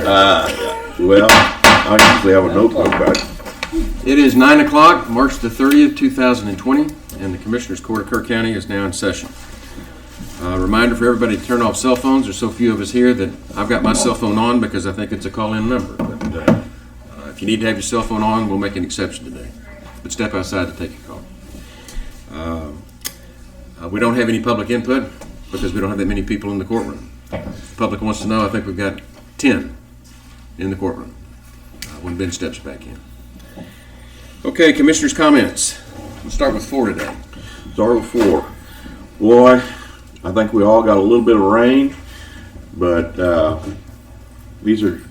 Well, I usually have a notebook back. It is 9 o'clock, March the 30th, 2020, and the Commissioners Court of Kerr County is now in session. Reminder for everybody to turn off cell phones. There's so few of us here that I've got my cell phone on because I think it's a call-in number. But if you need to have your cell phone on, we'll make an exception today. But step outside to take a call. We don't have any public input because we don't have that many people in the courtroom. The public wants to know, I think we've got 10 in the courtroom when Ben steps back in. Okay, Commissioners' comments. We'll start with 4 today. Start with 4. Boy, I think we all got a little bit of rain, but these are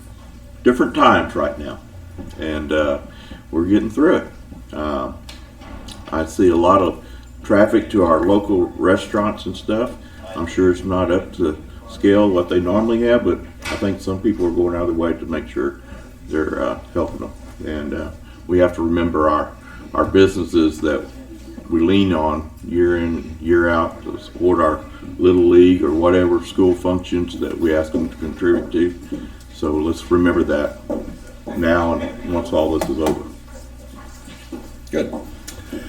different times right now, and we're getting through it. I see a lot of traffic to our local restaurants and stuff. I'm sure it's not up to scale what they normally have, but I think some people are going out of their way to make sure they're helping them. And we have to remember our businesses that we lean on year in, year out to support our little league or whatever school functions that we ask them to contribute to. So let's remember that now and once all this is over. Good.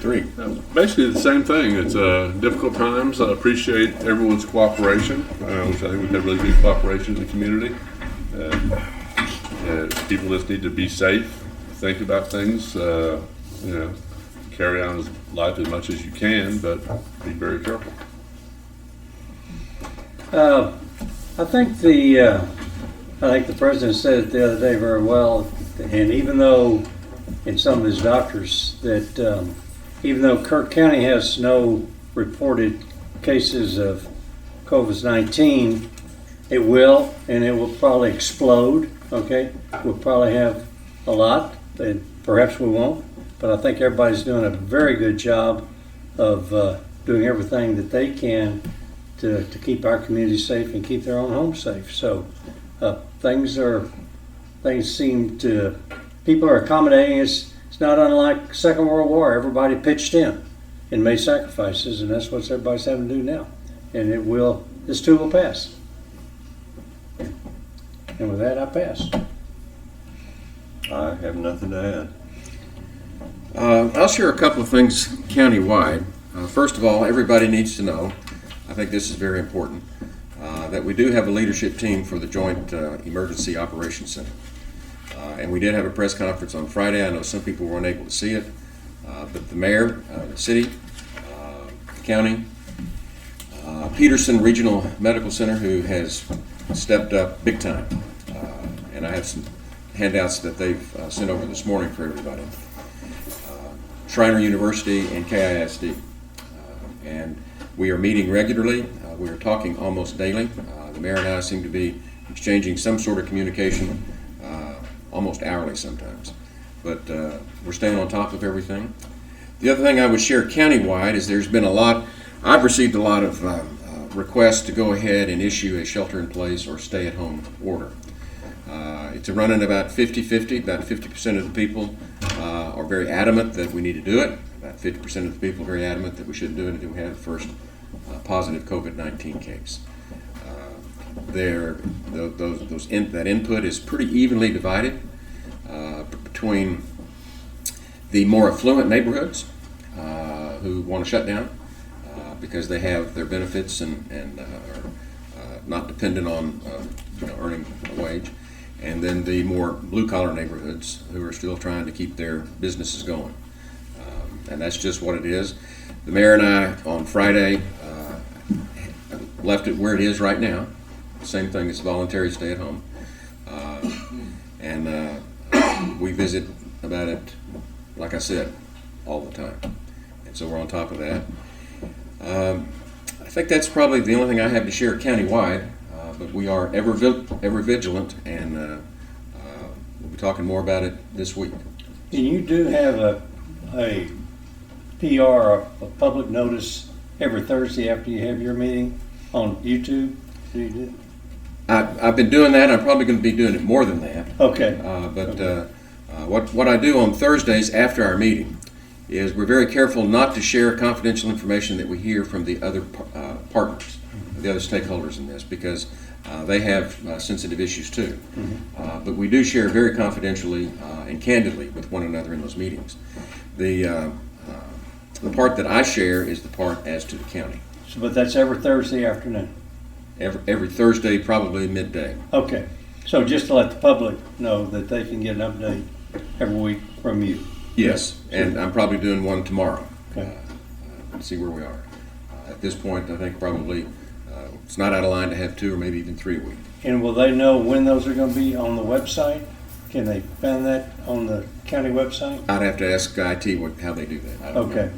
3. Basically the same thing. It's difficult times. I appreciate everyone's cooperation, which I think we've had really good cooperation in the community. People just need to be safe, think about things, carry on life as much as you can, but be very careful. I think the president said it the other day very well, and even though in some of his doctors that even though Kerr County has no reported cases of COVID-19, it will, and it will probably explode. Okay, we'll probably have a lot, and perhaps we won't. But I think everybody's doing a very good job of doing everything that they can to keep our community safe and keep their own homes safe. So things seem to, people are accommodating. It's not unlike Second World War. Everybody pitched in and made sacrifices, and that's what everybody's having to do now. And this too will pass. And with that, I pass. I have nothing to add. I'll share a couple of things countywide. First of all, everybody needs to know, I think this is very important, that we do have a leadership team for the Joint Emergency Operations Center. And we did have a press conference on Friday. I know some people were unable to see it, but the mayor, the city, the county, Peterson Regional Medical Center, who has stepped up big time, and I have some handouts that they've sent over this morning for everybody. Schreiner University and KISD. And we are meeting regularly. We are talking almost daily. The mayor and I seem to be exchanging some sort of communication almost hourly sometimes. But we're staying on top of everything. The other thing I would share countywide is I've received a lot of requests to go ahead and issue a shelter-in-place or stay-at-home order. It's running about 50-50. About 50% of the people are very adamant that we need to do it. About 50% of the people are very adamant that we shouldn't do it until we have the first positive COVID-19 case. That input is pretty evenly divided between the more affluent neighborhoods who want to shut down because they have their benefits and are not dependent on earning a wage, and then the more blue-collar neighborhoods who are still trying to keep their businesses going. And that's just what it is. The mayor and I on Friday left it where it is right now. Same thing as voluntary stay at home. And we visit about it, like I said, all the time. And so we're on top of that. I think that's probably the only thing I have to share countywide, but we are ever vigilant, and we'll be talking more about it this week. And you do have a PR, a public notice, every Thursday after you have your meeting on YouTube? Do you do? I've been doing that. I'm probably going to be doing it more than that. Okay. What I do on Thursdays after our meeting is we're very careful not to share confidential information that we hear from the other partners, the other stakeholders in this, because They have sensitive issues too. But we do share very confidentially and candidly with one another in those meetings. The part that I share is the part as to the county. So, but that's every Thursday afternoon. Every Thursday, probably midday. Okay. So just to let the public know that they can get an update every week from you. Yes, and I'm probably doing one tomorrow. Okay. See where we are. At this point, I think probably it's not out of line to have 2 or maybe even 3 a week. And will they know when those are going to be on the website? Can they find that on the county website? I'd have to ask IT how they do that. I don't know. Okay.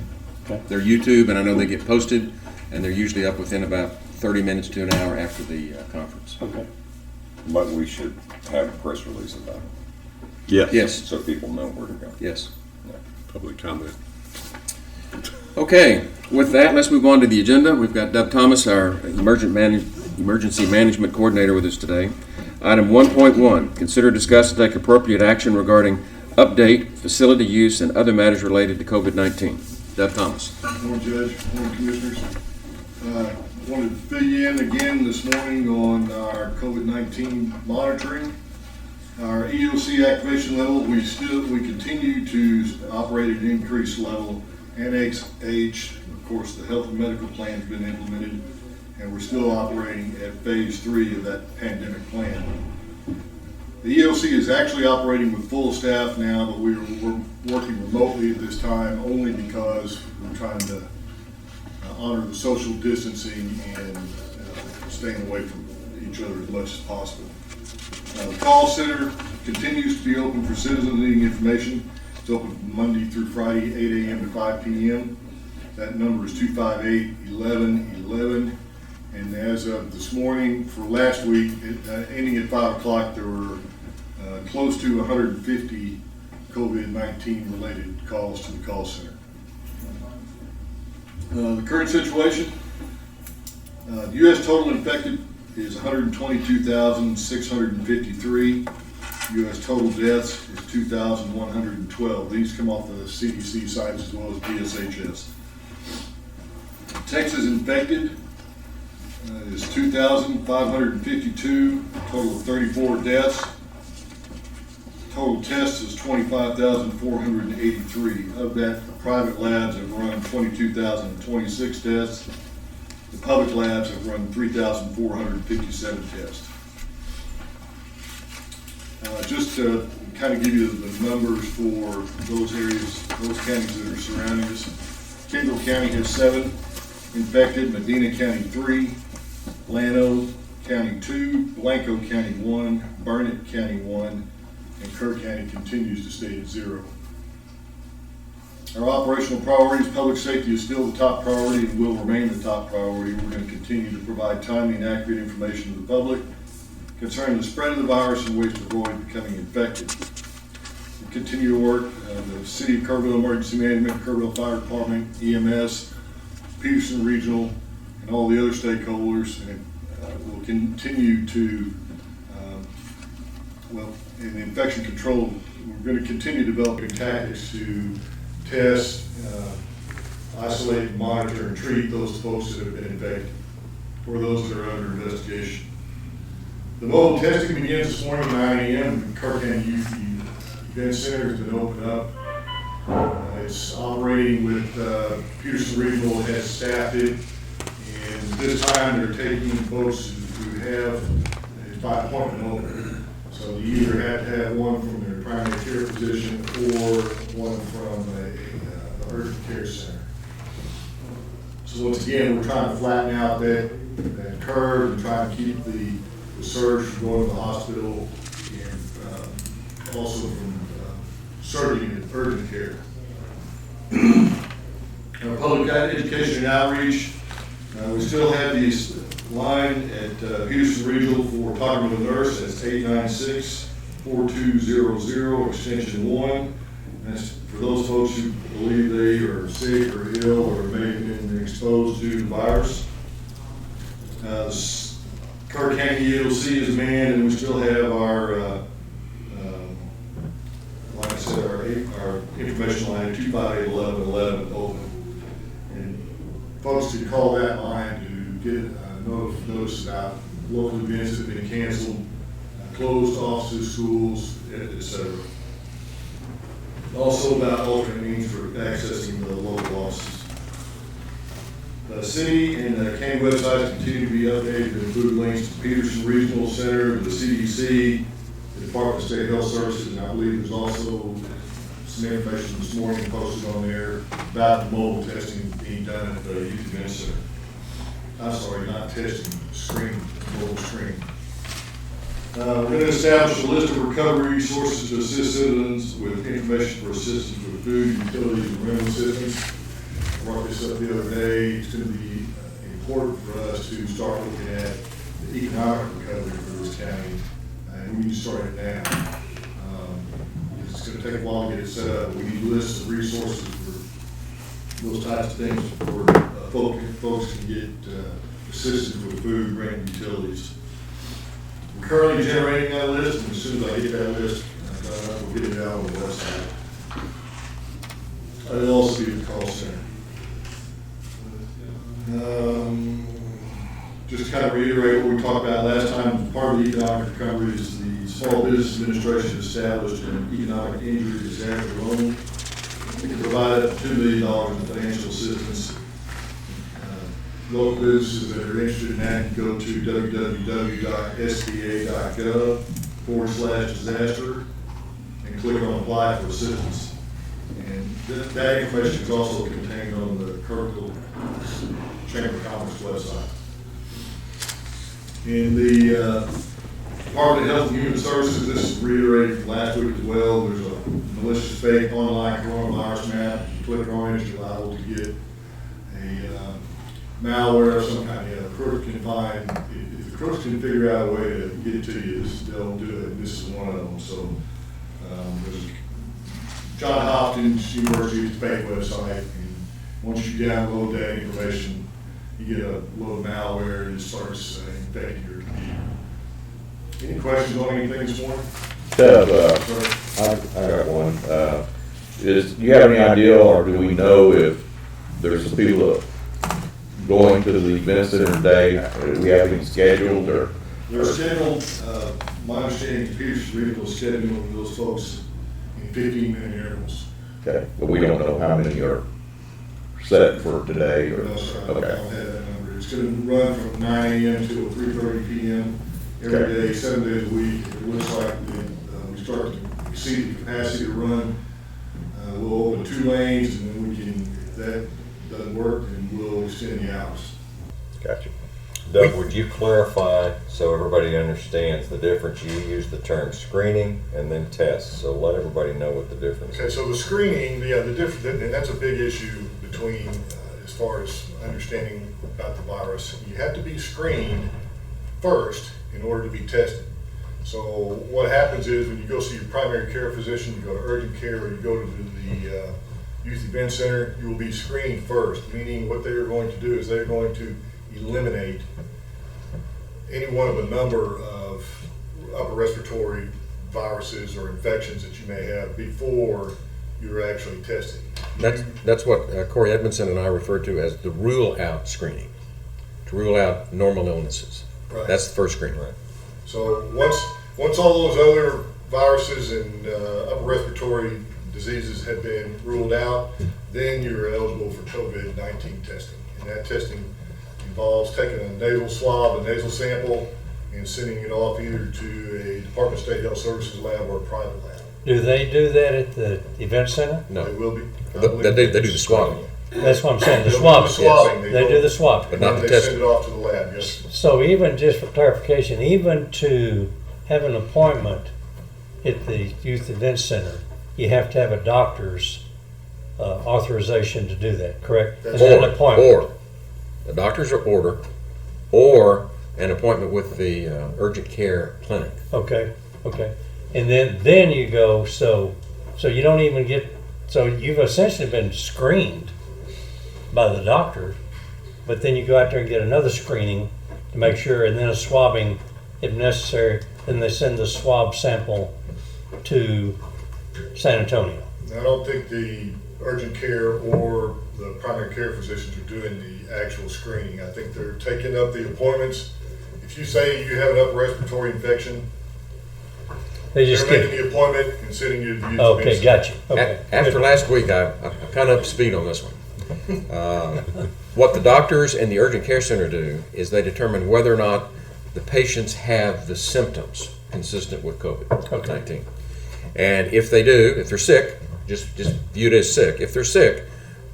Okay. They're YouTube, and I know they get posted, and they're usually up within about 30 minutes to an hour after the conference. Okay. But we should have a press release about it, Yes. Yes, so people know where to go. yes. Public comment. Okay, with that, let's move on to the agenda. We've got Deb Thomas, our Emergency Management Coordinator, with us today. Item 1.1, consider, discuss, and take appropriate action regarding update, facility use, and other matters related to COVID-19. Deb Thomas. Morning, Judge. Morning, Commissioners. Wanted to fill you in again this morning on our COVID-19 monitoring. Our EOC activation level, we continue to operate at an increased level. Annex H, of course, the health and medical plan has been implemented, and we're still operating at phase 3 of that pandemic plan. The EOC is actually operating with full staff now, but we're working remotely at this time only because we're trying to honor the social distancing and staying away from each other as much as possible. The call center continues to be open for citizens needing information. It's open Monday through Friday, 8 a.m. to 5 p.m. That number is 258-1111. And as of this morning, for last week, ending at 5 o'clock, there were close to 150 COVID-19 related calls to the call center. The current situation, the U.S. total infected is 122,653. U.S. total deaths is 2,112. These come off the CDC sites as well as DSHS. Texas infected is 2,552, total of 34 deaths. Total tests is 25,483. Of that, the private labs have run 22,026 tests. The public labs have run 3,457 tests. Just to kind of give you the numbers for those areas, those counties that are surrounding us. Kendall County has 7 infected, Medina County 3, Llano County 2, Blanco County 1, Burnett County 1, and Kerr County continues to stay at 0. Our operational priorities, public safety is still the top priority and will remain the top priority. We're going to continue to provide timely and accurate information to the public concerning the spread of the virus and ways to avoid becoming infected. We continue to work, the City of Kerrville Emergency Management, Kerrville Fire Department, EMS, Peterson Regional, and all the other stakeholders, and we'll continue to, in infection control, we're going to continue developing tactics to test, isolate, monitor, and treat those folks that have been infected, or those that are under investigation. The mobile testing begins this morning at 9 a.m. The Kerr County Youth Event Center has been opened up. It's operating with Peterson Regional has staffed it, and this time they're taking folks who have, it's by appointment only. So you either have to have one from their primary care physician or one from a urgent care center. So once again, we're trying to flatten out that curve and trying to keep the surge from going to the hospital and also from surging at urgent care. Our public education and outreach, we still have these line at Peterson Regional for talking with a nurse. That's 896-4200, extension 1. That's for those folks who believe they are sick or ill or may have been exposed to the virus. Kerr County EOC is manned, and we still have our, like I said, our information line at 258-1111 open. And folks can call that line to get notice about local events that have been canceled, closed offices, schools, etc. Also about alternate means for accessing the local offices. The city and the county websites continue to be updated to include links to Peterson Regional Center, the CDC, the Department of State Health Services, and I believe there's also some information this morning posted on there about the mobile testing being done at the Youth Event Center. I'm sorry, not testing, mobile screening. We're going to establish a list of recovery resources to assist citizens with information for assistance with food, utilities, and rental assistance. I brought this up the other day. It's going to be important for us to start looking at the economic recovery for this county, and we need to start it now. It's going to take a while to get it set up. We need lists of resources for those types of things where folks can get assistance with food, rent, and utilities. We're currently generating that list, and as soon as I get that list, we'll get it out on the website. It'll also be the call center. Just to kind of reiterate what we talked about last time, part of the economic recovery is the Small Business Administration established an economic injury disaster loan. We can provide up to $2 million in financial assistance. Local businesses that are interested in that can go to www.sba.gov/disaster and click on apply for assistance. And that information is also contained on the Kerr Chamber of Commerce website. In the Department of Health and Human Services, this is reiterated from last week as well. There's a malicious fake online coronavirus map. You click on it, you're liable to get a malware of some kind. The crook can find, if the crooks can figure out a way to get it to you, they'll do it. And this is one of them. So there's John Hopkins University fake website, and once you download that information, you get a load of malware and it starts infecting your computer. Any questions on anything this morning? I got one. Do you have any idea, or do we know if there's some people going to the event center today? Do we have anything scheduled, or? They're scheduled, my understanding is Peterson Regional is scheduling those folks in 15-minute intervals. Okay, but we don't know how many are set for today, or? No, sir, I don't Okay. have that number. It's going to run from 9 a.m. to 3:30 p.m. every day, 7 days a week. It looks like we start to exceed the capacity to run. We'll open 2 lanes, and then we can, if that doesn't work, then we'll extend the hours. Gotcha. Doug, would you clarify so everybody understands the difference? You use the term screening and then tests, so let everybody know what the difference Okay, is. so the screening, the difference, and that's a big issue between, as far as understanding about the virus. You have to be screened first in order to be tested. So what happens is when you go see your primary care physician, you go to urgent care, or you go to the youth event center, you will be screened first, meaning what they are going to do is they're going to eliminate any one of a number of upper respiratory viruses or infections that you may have before you're actually testing. That's what Corey Edmondson and I refer to as the rule-out screening, to rule out normal illnesses. Right. That's the first screening. Right. So once all those other viruses and upper respiratory diseases have been ruled out, then you're eligible for COVID-19 testing. And that testing involves taking a nasal swab, a nasal sample, and sending it off either to a Department of State Health Services lab or a private lab. Do they do that at the event center? No, They will be. they do the swabbing, That's what I'm saying, the They'll do swabbing. the swabbing. They do the swabbing. but not And the they send testing. it off to the lab, yes. So even, just for clarification, even to have an appointment at the youth event center, you have to have a doctor's authorization to do that, correct? Is that an appointment? Or a doctor's order, or an appointment with the urgent care clinic. Okay, okay. And then you go, so you don't even get, so you've essentially been screened by the doctor, but then you go out there and get another screening to make sure, and then a swabbing if necessary, then they send the swab sample to San Antonio. I don't think the urgent care or the primary care physicians are doing the actual screening. I think they're taking up the appointments. If if you say you have an upper respiratory infection, They they're just making get, the appointment and sending you to the youth okay, event gotcha. Okay. After last week, I'm kind of up to speed on this one. What the doctors and the urgent care center do is they determine whether or not the patients have the symptoms consistent with COVID-19. And if they do, if they're sick, just view it as sick. If they're sick,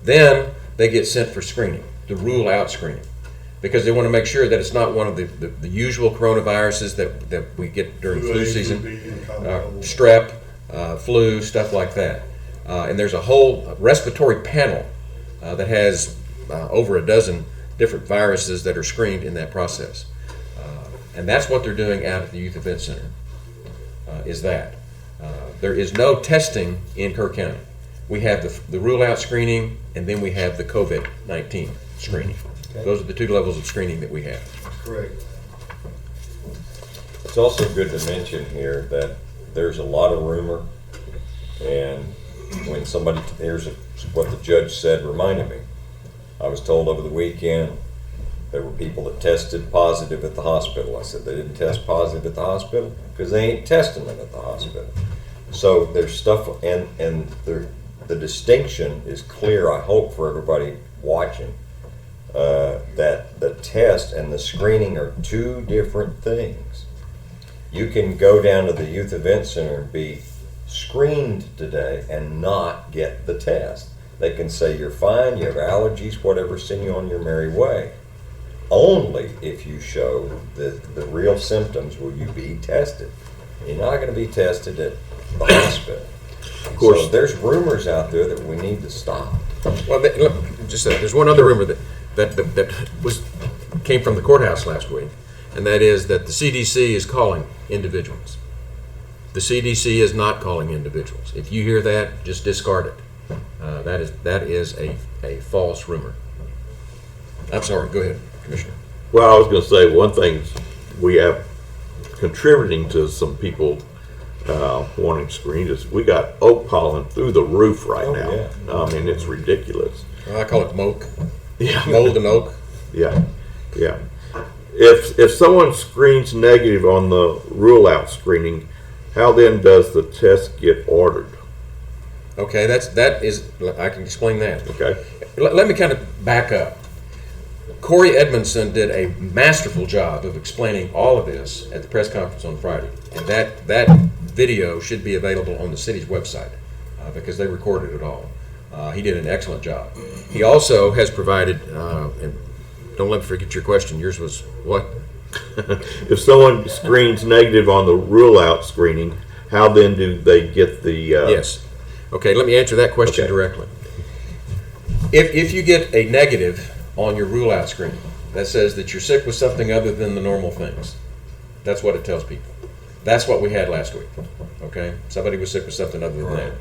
then they get sent for screening, the rule out screening, because they want to make sure that it's not one of the usual coronaviruses that we get during Flu flu A, season, flu B, and combo. strep, flu, stuff like that. And there's a whole respiratory panel that has over a dozen different viruses that are screened in that process. And that's what they're doing out at the Youth Event Center, is that. There is no testing in Kerr County. We have the rule-out screening, and then we have the COVID-19 screening. Okay. Those are the two levels of screening that we have. Correct. It's also good to mention here that there's a lot of rumor, and when somebody, here's what the judge said reminded me. I was told over the weekend there were people that tested positive at the hospital. I said they didn't test positive at the hospital because they ain't testing them at the hospital. So there's stuff, and the distinction is clear, I hope, for everybody watching, that the test and the screening are two different things. You can go down to the Youth Event Center and be screened today and not get the test. They can say you're fine, you have allergies, whatever, send you on your merry way. Only if you show the real symptoms will you be tested. You're not going to be tested at the hospital. Of course. So there's rumors out there that we need to stop. Well, look, just there's one other rumor that came from the courthouse last week, and that is that the CDC is calling individuals. The CDC is not calling individuals. If you hear that, just discard it. That is a false rumor. I'm sorry. Go ahead, Commissioner. Well, I was going to say one thing we have contributing to some people wanting screened is we got oak pollen through the roof right now. Yeah. I mean, it's ridiculous. I call it moke. Yeah. Mold and oak. Yeah, yeah. If someone screens negative on the rule out screening, how then does the test get ordered? Okay, I can explain that. Okay. Let me kind of back up. Corey Edmondson did a masterful job of explaining all of this at the press conference on Friday, and that video should be available on the city's website because they recorded it all. He did an excellent job. He also has provided, and don't let me forget your question. Yours was what? If someone screens negative on the rule out screening, how then do they get the? Yes. Okay, let me answer that question Okay. directly. If you get a negative on your rule out screening that says that you're sick with something other than the normal things, that's what it tells people. That's what we had last week. Okay, somebody was sick with something other than that.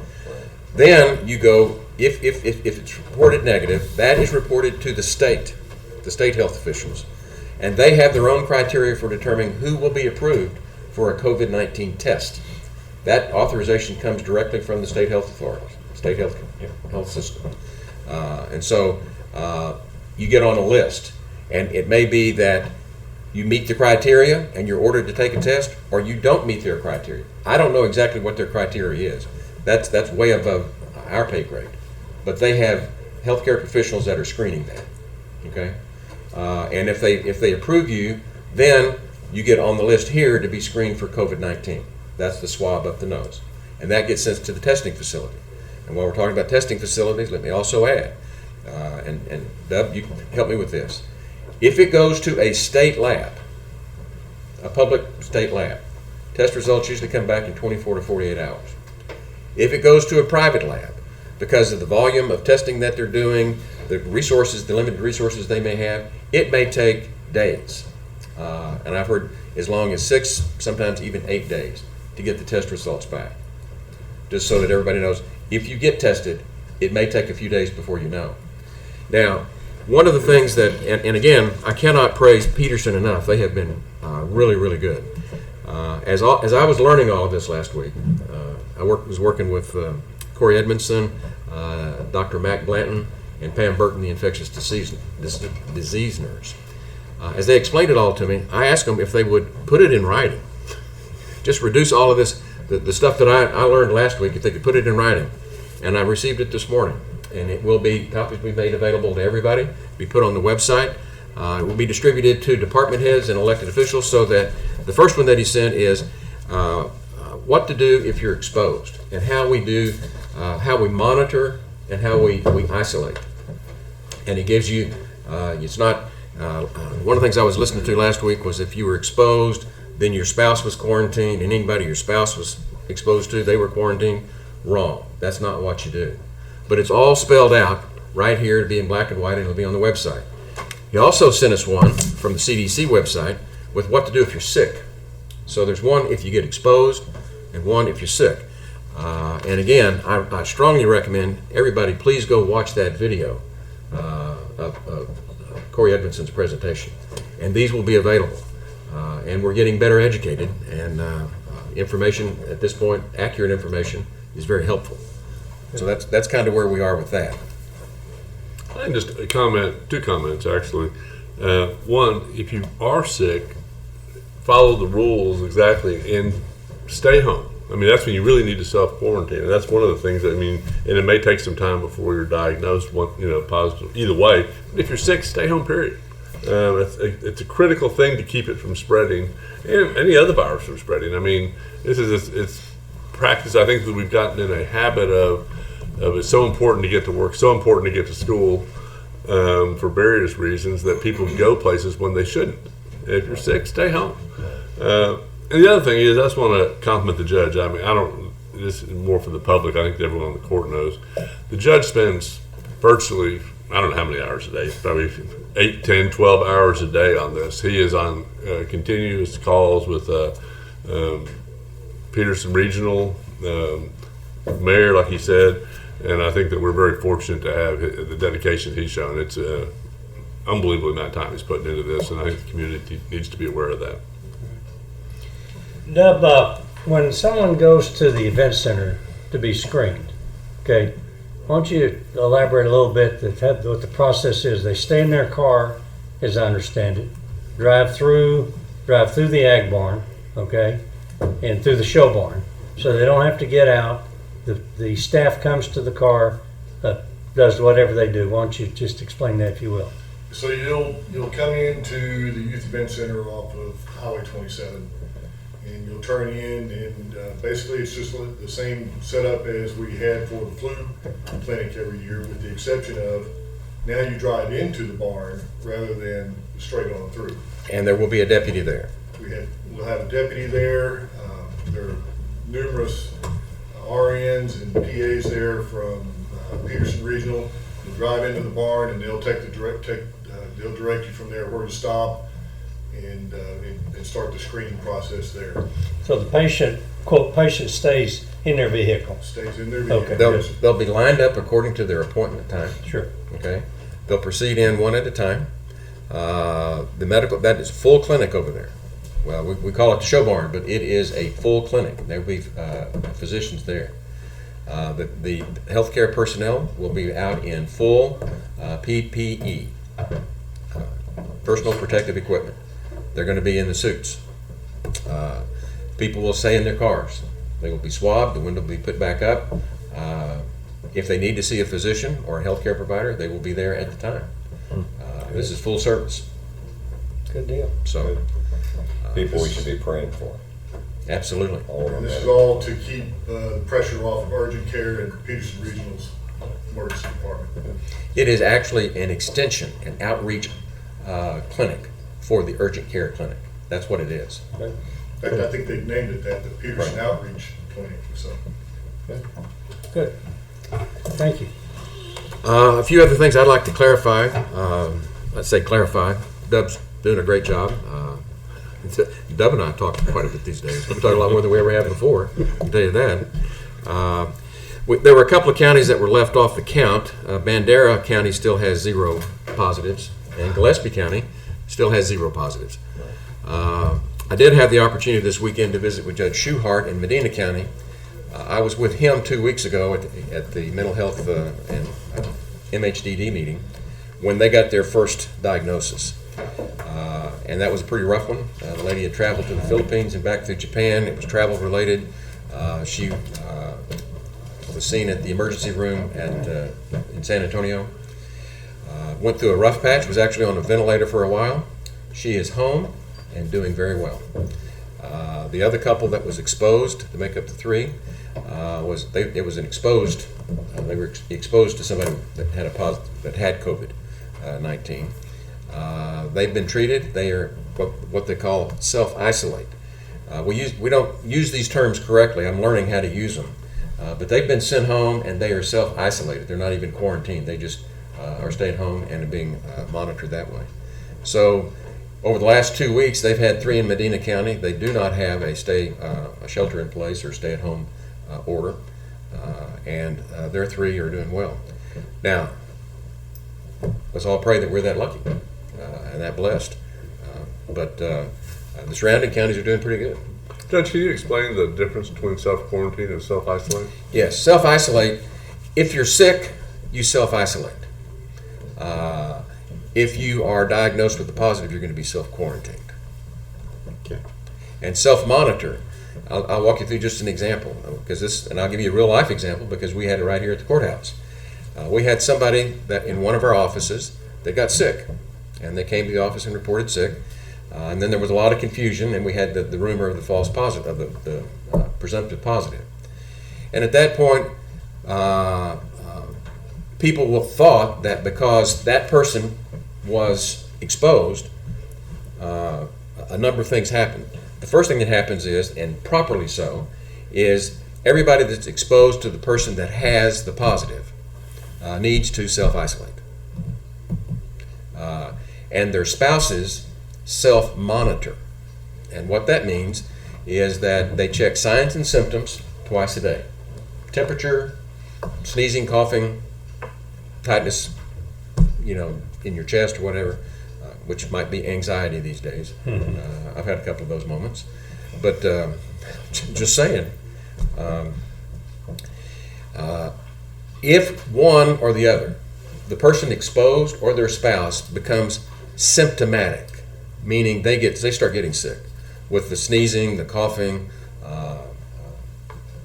Then you go, if it's reported negative, that is reported to the state health officials, and they have their own criteria for determining who will be approved for a COVID-19 test. That authorization comes directly from the state health authorities, state health system. And so you get on a list, and it may be that you meet the criteria and you're ordered to take a test, or you don't meet their criteria. I don't know exactly what their criteria is. That's way above our pay grade. But they have healthcare professionals that are screening that. Okay? And if they approve you, then you get on the list here to be screened for COVID-19. That's the swab up the nose. And that gets sent to the testing facility. And while we're talking about testing facilities, let me also add, and Dub, you can help me with this. If it goes to a state lab, a public state lab, test results usually come back in 24 to 48 hours. If it goes to a private lab, because of the volume of testing that they're doing, the limited resources they may have, it may take days. And I've heard as long as 6, sometimes even 8 days to get the test results back. Just so that everybody knows, if you get tested, it may take a few days before you know. Now, one of the things that, and again, I cannot praise Peterson enough. They have been really, really good. As I was learning all of this last week, I was working with Corey Edmondson, Dr. Mac Blanton, and Pam Burton, the infectious disease nurse. as they explained it all to me, I asked them if they would put it in writing. Just reduce all of this, the stuff that I learned last week, if they could put it in writing. And I received it this morning. And it will be, copies will be made available to everybody, be put on the website. It will be distributed to department heads and elected officials, so that the first one that he sent is what to do if you're exposed, and how we monitor and how we isolate. And it gives you, it's not, one of the things I was listening to last week was if you were exposed, then your spouse was quarantined, and anybody your spouse was exposed to, they were quarantined. Wrong. That's not what you do. But it's all spelled out right here to be in black and white, and it'll be on the website. He also sent us one from the CDC website with what to do if you're sick. So there's one if you get exposed and one if you're sick. And again, I strongly recommend everybody please go watch that video of Corey Edmondson's presentation. And these will be available. And we're getting better educated, and information at this point, accurate information, is very helpful. So that's kind of where we are with that. And just a comment, 2 comments actually. One, if you are sick, follow the rules exactly and stay home. I mean, that's when you really need to self-quarantine. And that's one of the things that, I mean, and it may take some time before you're diagnosed, positive. Either way, but if you're sick, stay home, period. It's a critical thing to keep it from spreading, and any other virus from spreading. I mean, it's practice, I think, that we've gotten in a habit of it's so important to get to work, so important to get to school, for various reasons, that people go places when they shouldn't. If you're sick, stay home. And the other thing is, I just want to compliment the judge. I mean, this is more for the public. I think everyone on the court knows. The judge spends virtually, I don't know how many hours a day, probably 8, 10, 12 hours a day on this. He is on continuous calls with Peterson Regional Mayor, like he said, and I think that we're very fortunate to have the dedication he's shown. It's an unbelievable amount of time he's putting into this, and I think the community needs to be aware of that. Dub, when someone goes to the event center to be screened, okay, why don't you elaborate a little bit what the process is? They stay in their car, as I understand it, drive through the ag barn, okay, and through the show barn, so they don't have to get out. The staff comes to the car, does whatever they do. Why don't you just explain that, if you will? So you'll come into the youth event center off of Highway 27, and you'll turn in, and basically it's just the same setup as we had for the flu clinic every year, with the exception of now you drive into the barn rather than straight on through. And there will be a deputy there. We'll have a deputy there. There are numerous RNs and PAs there from Peterson Regional. You'll drive into the barn, and they'll they'll direct you from there where to stop, and start the screening process there. So the patient, quote, patient stays in their vehicle. Stays in their vehicle. Okay. They'll be lined up according to their appointment time. Sure. Okay. They'll proceed in one at a time. The medical, that is full clinic over there. Well, we call it the show barn, but it is a full clinic. There will be physicians there. The healthcare personnel will be out in full PPE, personal protective equipment. They're going to be in the suits. People will stay in their cars. They will be swabbed. The window will be put back up. If they need to see a physician or a healthcare provider, they will be there at the time. This is full service. Good deal. So, People we should be praying for. absolutely. All of them. And this is all to keep the pressure off of urgent care and Peterson Regional's emergency department. It is actually an extension, an outreach clinic for the urgent care clinic. That's what it is. Okay. In fact, I think they've named it that, the Peterson Outreach Clinic. So. Good. Thank you. A few other things I'd like to clarify. Let's say clarify. Dub's doing a great job. Dub and I talk quite a bit these days. We talk a lot more than we ever have before. I can tell you that. There were a couple of counties that were left off the count. Bandera County still has 0 positives, and Gillespie County still has 0 positives. I did have the opportunity this weekend to visit with Judge Schuhart in Medina County. I was with him 2 weeks ago at the mental health and MHDD meeting when they got their first diagnosis. And that was a pretty rough one. The lady had traveled to the Philippines and back through Japan. It was travel related. She was seen at the emergency room in San Antonio. Went through a rough patch, was actually on a ventilator for a while. She is home and doing very well. The other couple that was exposed, to make up the three, it was an exposed. They were exposed to somebody that had that had COVID-19. They've been treated. They are what they call self-isolate. We don't use these terms correctly. I'm learning how to use them. But they've been sent home and they are self-isolated. They're not even quarantined. They just are staying home and are being monitored that way. So over the last 2 weeks, they've had 3 in Medina County. They do not have a shelter in place or stay at home order. And their 3 are doing well. Now, let's all pray that we're that lucky and that blessed. But the surrounding counties are doing pretty good. Judge, can you explain the difference between self-quarantine and self-isolate? Yes, self-isolate. If you're sick, you self-isolate. If you are diagnosed with the positive, you're going to be self-quarantined. Okay. And self-monitor. I'll walk you through just an example, and I'll give you a real-life example because we had it right here at the courthouse. We had somebody that in one of our offices that got sick, and they came to the office and reported sick. And then there was a lot of confusion, and we had the rumor of the false positive, of the presumptive positive. And at that point, people thought that because that person was exposed, a number of things happened. The first thing that happens is, and properly so, is everybody that's exposed to the person that has the positive needs to self-isolate. And their spouses self-monitor. And what that means is that they check signs and symptoms twice a day. Temperature, sneezing, coughing, tightness, in your chest or whatever, which might be anxiety these days. I've had a couple of those moments. But just saying, if one or the other, the person exposed or their spouse, becomes symptomatic, meaning they start getting sick with the sneezing, the coughing,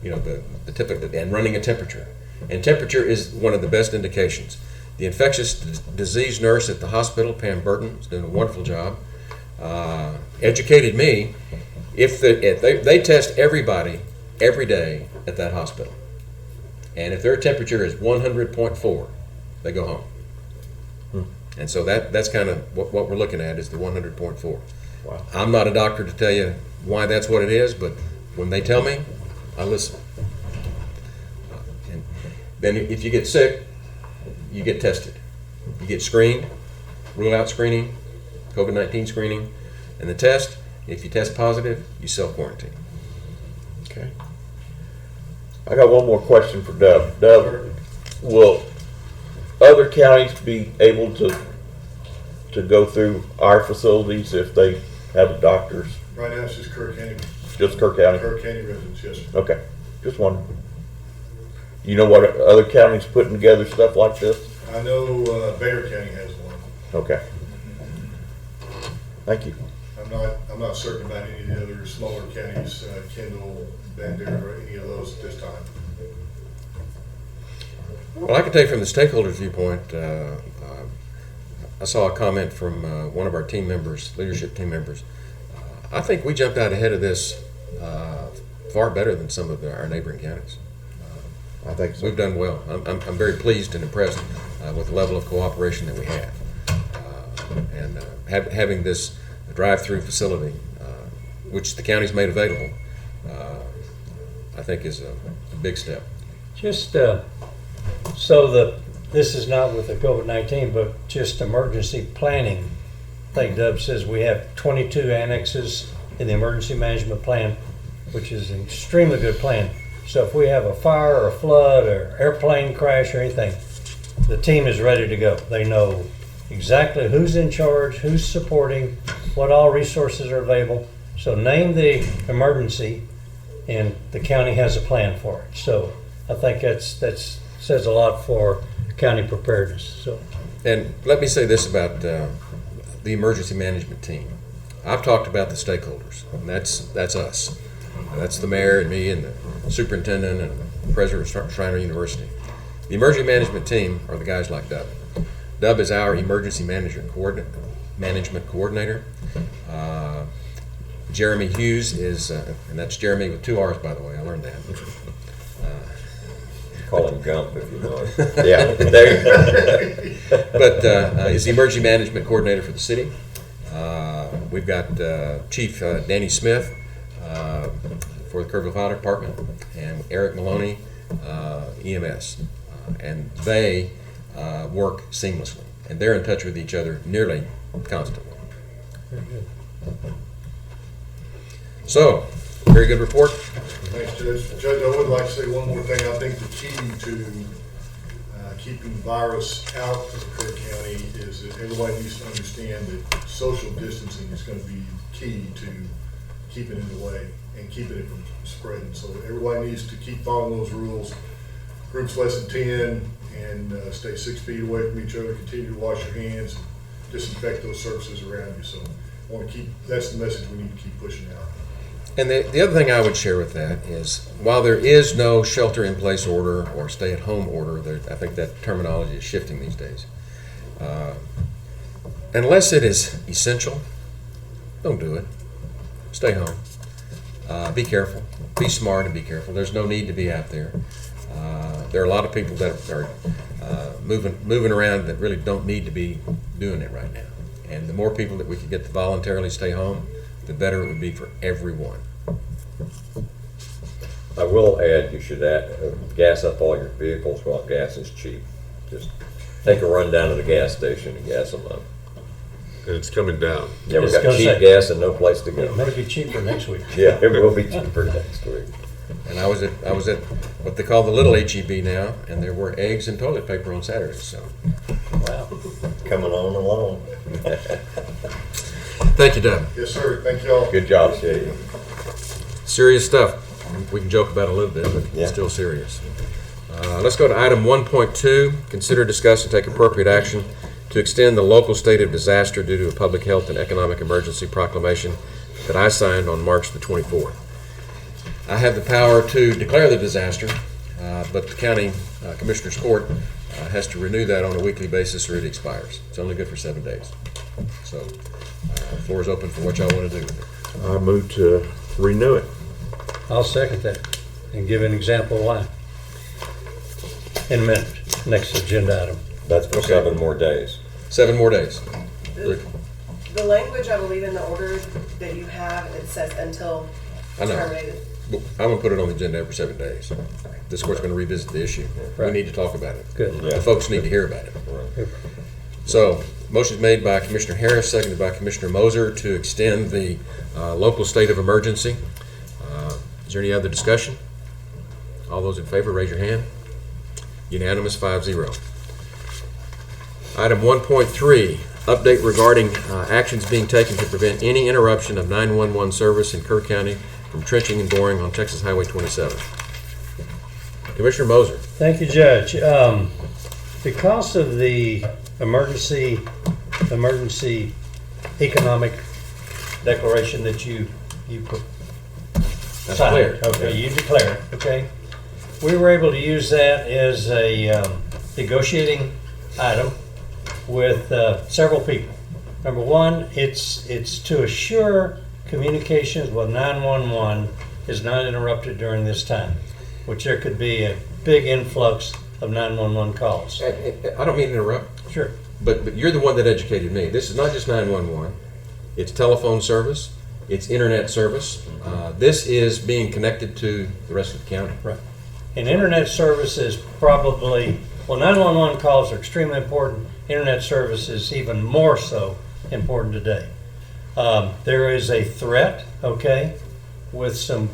the typical, and running a temperature. And temperature is one of the best indications. The infectious disease nurse at the hospital, Pam Burton, is doing a wonderful job, educated me. If they test everybody every day at that hospital, and if their temperature is 100.4, they go home. And so that's kind of what we're looking at, is the 100.4. Wow. I'm not a doctor to tell you why that's what it is, but when they tell me, I listen. And then if you get sick, you get tested. You get screened, rule out screening, COVID-19 screening, and the test. If you test positive, you self-quarantine. Okay. I got one more question for Doug. Doug, will other counties be able to go through our facilities if they have doctors? Right now, it's just Kerr County. Just Kerr County? Kerr County residents, yes, sir. Okay, just wondering. You know what other counties putting together stuff like this? I know Bayer County has one. Okay. Thank you. I'm not certain about any of the other smaller counties, Kendall, Bandera, or any of those at this time. Well, I can tell you from the stakeholders' viewpoint, I saw a comment from one of our team members, leadership team members. I think we jumped out ahead of this far better than some of our neighboring counties. I think so. We've done well. I'm very pleased and impressed with the level of cooperation that we have. And having this drive-through facility, which the county's made available, I think is a big step. Just this is not with the COVID-19, but just emergency planning. I think Dub says we have 22 annexes in the emergency management plan, which is an extremely good plan. So if we have a fire or a flood or airplane crash or anything, the team is ready to go. They know exactly who's in charge, who's supporting, what all resources are available. So name the emergency, and the county has a plan for it. So I think that says a lot for county preparedness. So, and let me say this about the emergency management team. I've talked about the stakeholders, and that's us. That's the mayor and me and the superintendent and president of Schreiner University. The emergency management team are the guys like Dub. Dub is our emergency management coordinator. Jeremy Hughes is, and that's Jeremy with 2 R's, by the way. I learned that. Call him Gump if you know it. Yeah, there. But is the emergency management coordinator for the city. We've got Chief Danny Smith for the Kerrville Fire Department, and Eric Maloney, EMS. And they work seamlessly, and they're in touch with each other nearly constantly. Very good. So, very good report. Thanks, Judge. Judge, I would like to say one more thing. I think the key to keeping the virus out of Kerr County is that everybody needs to understand that social distancing is going to be key to keeping it away and keeping it from spreading. So everybody needs to keep following those rules. Groups less than 10 and stay 6 feet away from each other. Continue to wash your hands, disinfect those surfaces around you. So I want to keep, that's the message we need to keep pushing out. And the other thing I would share with that is, while there is no shelter-in-place order or stay-at-home order, I think that terminology is shifting these days. Unless it is essential, don't do it. Stay home. Be careful. Be smart and be careful. There's no need to be out there. There are a lot of people that are moving around that really don't need to be doing it right now. And the more people that we could get to voluntarily stay home, the better it would be for everyone. I will add, you should gas up all your vehicles while gas is cheap. Just take a run down to the gas station and gas them up. And it's coming down. Yeah, we've Just got go cheap say- gas and no place to It go. may be cheaper next week. Yeah, it will be cheaper next week. And I was at what they call the little HEB now, and there were eggs and toilet paper on Saturdays. So, Wow. Coming on along. thank you, Doug. Yes, sir. Thank y'all. Good job, Shady. Serious stuff. We can joke about it a little bit, but Yeah. it's still serious. Let's go to item 1.2. Consider, discuss, and take appropriate action to extend the local state of disaster due to a public health and economic emergency proclamation that I signed on March the 24th. I have the power to declare the disaster, but the county commissioner's court has to renew that on a weekly basis or it expires. It's only good for 7 days. So, the floor is open for what y'all want to do with it. I move to renew it. I'll second that and give an example why. In a minute, next agenda item. That's for 7 more days. 7 more days. The language, I believe, in the order that you have, it says until I know. terminated. I'm going to put it on the agenda every 7 days. This court's going to revisit the issue. We Right. need to talk about it. Good. Yeah. The folks need to hear about it. So, motion made by Commissioner Harris, seconded by Commissioner Moser to extend the local state of emergency. Is there any other discussion? All those in favor, raise your hand. Unanimous, 5-0. Item 1.3, update regarding actions being taken to prevent any interruption of 911 service in Kerr County from trenching and boring on Texas Highway 27. Commissioner Moser. Thank you, Judge. Because of the emergency economic declaration that you That's signed. clear. Okay, you declared, okay? We were able to use that as a negotiating item with several people. Number one, it's to assure communications with 911 is not interrupted during this time, which there could be a big influx of 911 calls. I don't mean to interrupt, Sure. but you're the one that educated me. This is not just 911. It's telephone service. It's internet service. This is being connected to the rest of the county. Right. And internet service is probably, well, 911 calls are extremely important. Internet service is even more so important today. There is a threat, okay, with some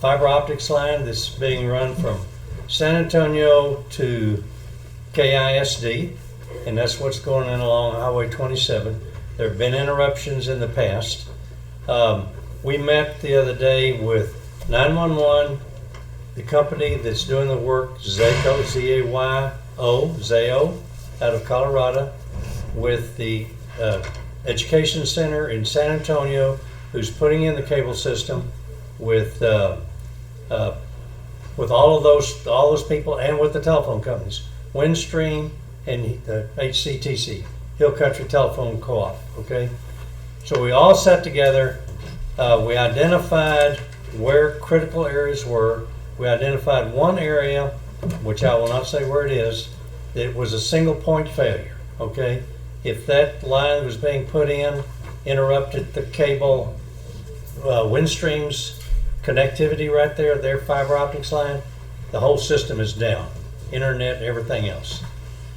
fiber optics line that's being run from San Antonio to KISD, and that's what's going on along Highway 27. There have been interruptions in the past. We met the other day with 911, the company that's doing the work, ZAYO, Z-A-Y-O, ZAYO, out of Colorado, with the education center in San Antonio who's putting in the cable system with all of those people, and with the telephone companies, Windstream and the HCTC, Hill Country Telephone Co-op. Okay, so we all sat together. We identified where critical areas were. We identified one area, which I will not say where it is. It was a single point failure. Okay, if that line was being put in, interrupted the cable, Windstream's connectivity right there, their fiber optics line, the whole system is down, internet and everything else.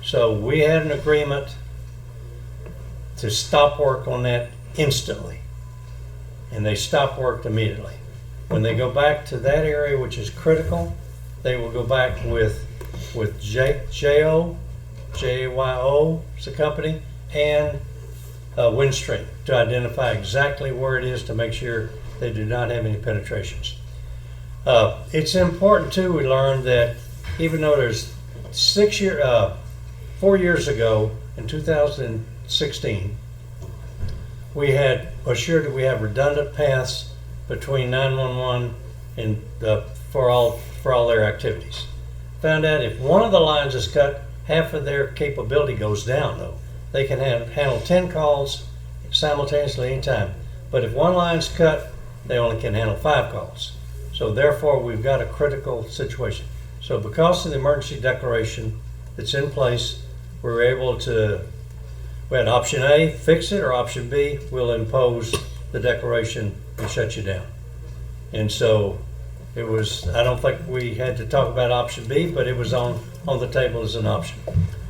So we had an agreement to stop work on that instantly, and they stopped work immediately. When they go back to that area which is critical, they will go back with JAYO is the company, and Windstream to identify exactly where it is to make sure they do not have any penetrations. It's important too, we learned that even though there's 4 years ago in 2016, we had assured that we have redundant paths between 911 and for all their activities. Found out if one of the lines is cut, half of their capability goes down though. They can handle 10 calls simultaneously anytime. But if one line's cut, they only can handle 5 calls. So therefore, we've got a critical situation. So because of the emergency declaration that's in place, we were able to, we had option A, fix it, or option B, we'll impose the declaration and shut you down. And so it was, I don't think we had to talk about option B, but it was on the table as an option.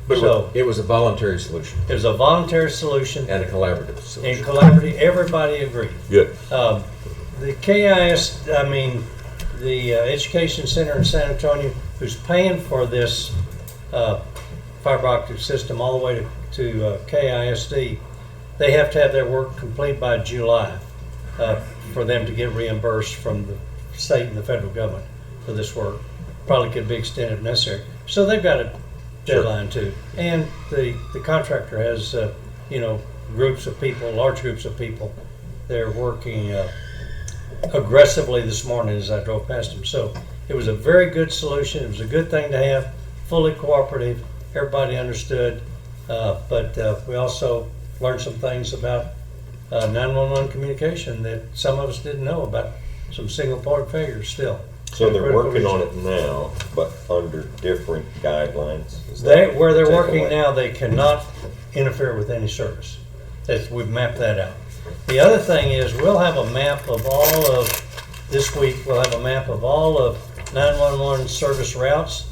But So it was a voluntary solution it was a voluntary solution, and a collaborative solution. and collaborative, everybody agreed. Good. The KIS, the Education Center in San Antonio, who's paying for this fiber optic system all the way to KISD, they have to have their work complete by July for them to get reimbursed from the state and the federal government for this work. Probably could be extended if necessary. So they've got a deadline too. And the contractor has, groups of people, large groups of people. They're working aggressively this morning as I drove past them. So it was a very good solution. It was a good thing to have, fully cooperative. Everybody understood. But we also learned some things about 911 communication that some of us didn't know about, some single point failures still. So they're Critical working on region. it now, but under different guidelines? Is that Where they're the working takeaway? now, they cannot interfere with any service. We've mapped that out. The other thing is, we'll have a map of all of, this week, we'll have a map of all of 911 service routes,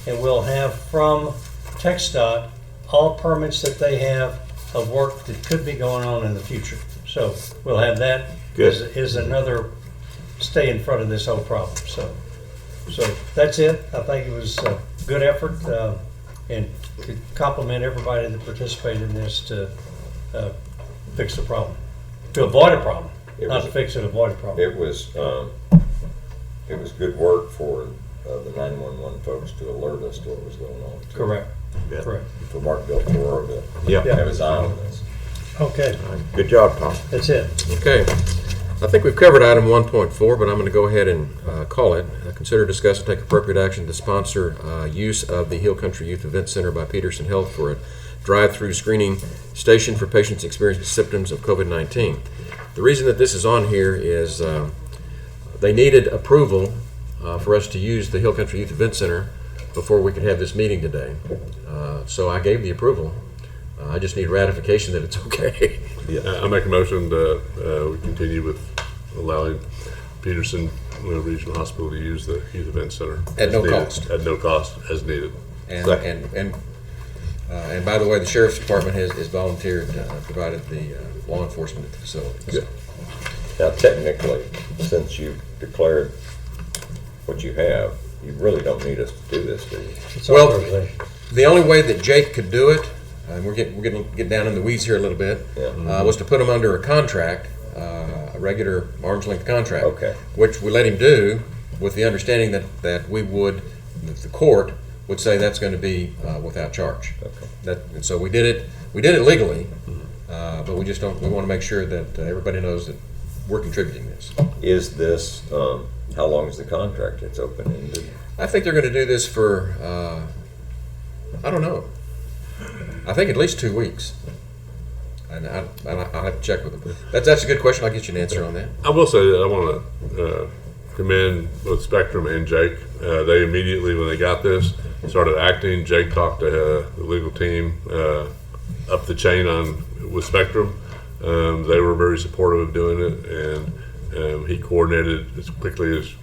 and we'll have from TxDOT all permits that they have of work that could be going on in the future. So we'll have that as another stay in front of this whole problem. So that's it. I think it was a good effort, and to compliment everybody that participated in this to fix the problem, to avoid a problem, not to fix it, avoid a problem. It was good work for the 911 folks to alert us to what was going on. Correct. Yeah. Correct. For Mark Del Toro to Yeah. have his eye on this. Okay, Good job, Tom. that's it. Okay. I think we've covered item 1.4, but I'm going to go ahead and call it. Consider, discuss, and take appropriate action to sponsor use of the Hill Country Youth Event Center by Peterson Health for a drive-through screening station for patients experiencing symptoms of COVID-19. The reason that this is on here is they needed approval for us to use the Hill Country Youth Event Center before we could have this meeting today. So I gave the approval. I just need ratification that it's okay. I make a motion that we continue with allowing Peterson Regional Hospital to use the youth event center At as no needed. cost. At no cost, as needed. And by the way, the sheriff's department has volunteered, provided the law enforcement at the facility. Good. Now, technically, since you declared what you have, you really don't need us to do this, do you? It's Well, authorization. The only way that Jake could do it, and we're going to get down in the weeds here a little bit, Yeah. was to put him under a contract, a regular arm's length contract, Okay. which we let him do with the understanding that the court would say that's going to be without charge. Okay. And so we did it legally, But we just don't, we want to make sure that everybody knows that we're contributing this. Is this, how long is the contract? It's open-ended? I think they're going to do this for, I don't know. I think at least 2 weeks. And I'll have to check with them. That's a good question. I'll get you an answer on that. I will say that I want to commend both Spectrum and Jake. They immediately, when they got this, started acting. Jake talked to the legal team up the chain with Spectrum. They were very supportive of doing it, and he coordinated as quickly as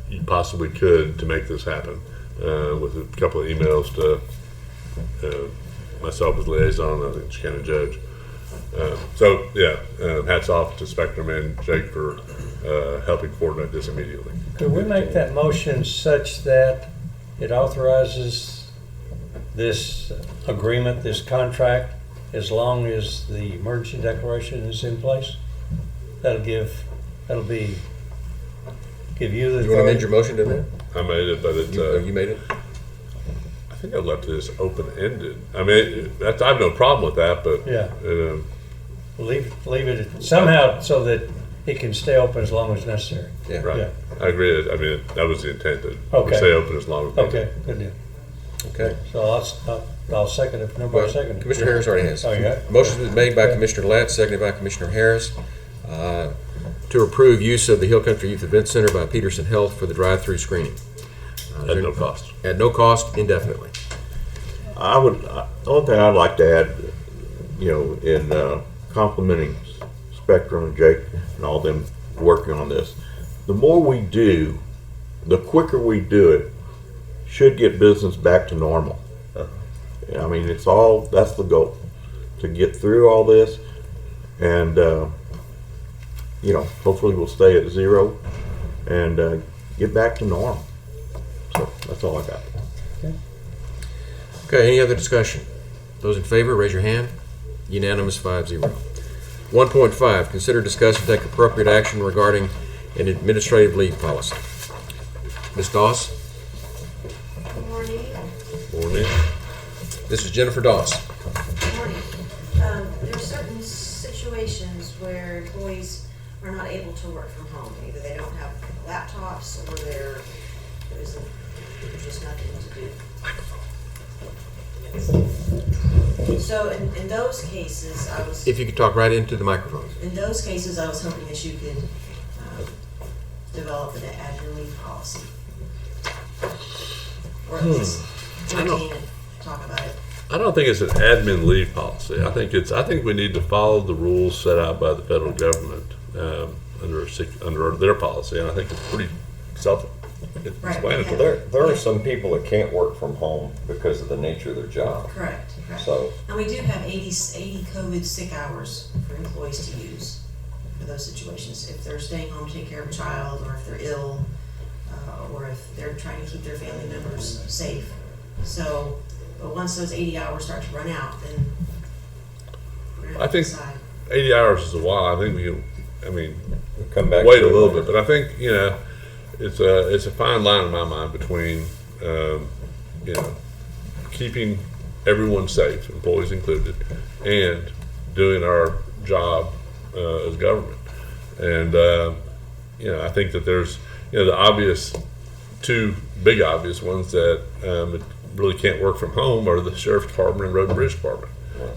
you possibly could to make this happen with a couple of emails to myself as liaison and the county judge. Hats off to Spectrum and Jake for helping coordinate this immediately. Could we make that motion such that it authorizes this agreement, this contract, as long as the emergency declaration is in place? That'll give you the Do you want to amend authority. your motion to that? I made it, but it's. You made it? I think I left this open-ended. I mean, I have no problem with that, but Yeah. Leave it somehow so that it can stay open as long as necessary. Yeah. right. Yeah. I agree. I mean, that was the intent. That Okay. we stay open as long as we Okay, good deal. Okay. So I'll second it if nobody seconded. Commissioner Harris already has. Oh, you got it? Motion was made by Commissioner Lett, seconded by Commissioner Harris, to approve use of the Hill Country Youth Event Center by Peterson Health for the drive-through screening. At no cost. At no cost, indefinitely. The only thing I'd like to add, in complimenting Spectrum and Jake and all them working on this, the more we do, the quicker we do it, should get business back to normal. I mean, that's the goal, to get through all this, and hopefully we'll stay at zero and get back to normal. So that's all I got. Okay, any other discussion? Those in favor, raise your hand. Unanimous, 5-0. 1.5, consider, discuss, and take appropriate action regarding an administrative leave policy. Ms. Doss? Good morning. Morning. This is Jennifer Doss. Good morning. There are certain situations where employees are not able to work from home. Either they don't have laptops or there's just nothing to do. So in those cases, If you could talk right into the microphone. I was hoping that you could develop an admin leave policy. Or at least contain and talk about it. I don't think it's an admin leave policy. I think we need to follow the rules set out by the federal government under their policy, and I think it's pretty self-explanatory. There are some people that can't work from home because of the nature of their job. Correct. So, And we do have 80 COVID sick hours for employees to use for those situations. If they're staying home to take care of a child, or if they're ill, or if they're trying to keep their family members safe. So, but once those 80 hours start to run out, then we're going to I have to think decide. 80 hours is a while. I think we can, we'll come back wait to a it little later. bit, but I think it's a fine line in my mind between keeping everyone safe, employees included, and doing our job as government. And I think that there's the two big obvious ones that really can't work from home are the Sheriff's Department and Road and Bridge Department.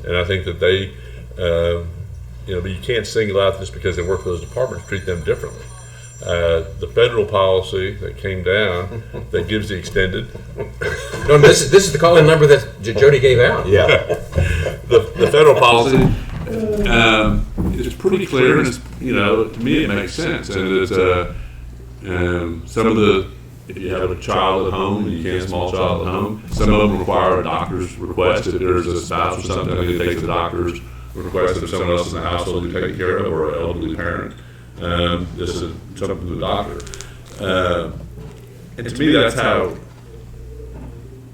And I think that they but you can't single out just because they work for those departments, treat them differently. The federal policy that came down that gives the extended. No, this is the call-in number that Jody gave out. Yeah. the federal policy is pretty clear, and it's, to me it makes sense. And it's some of the, if you have a child at home, you can't have a small child at home. Some of them require a doctor's request. If there's a spouse or something, they take the doctor's request. If someone else in the household to take care of, or an elderly parent, this is something to the doctor. And to me, that's how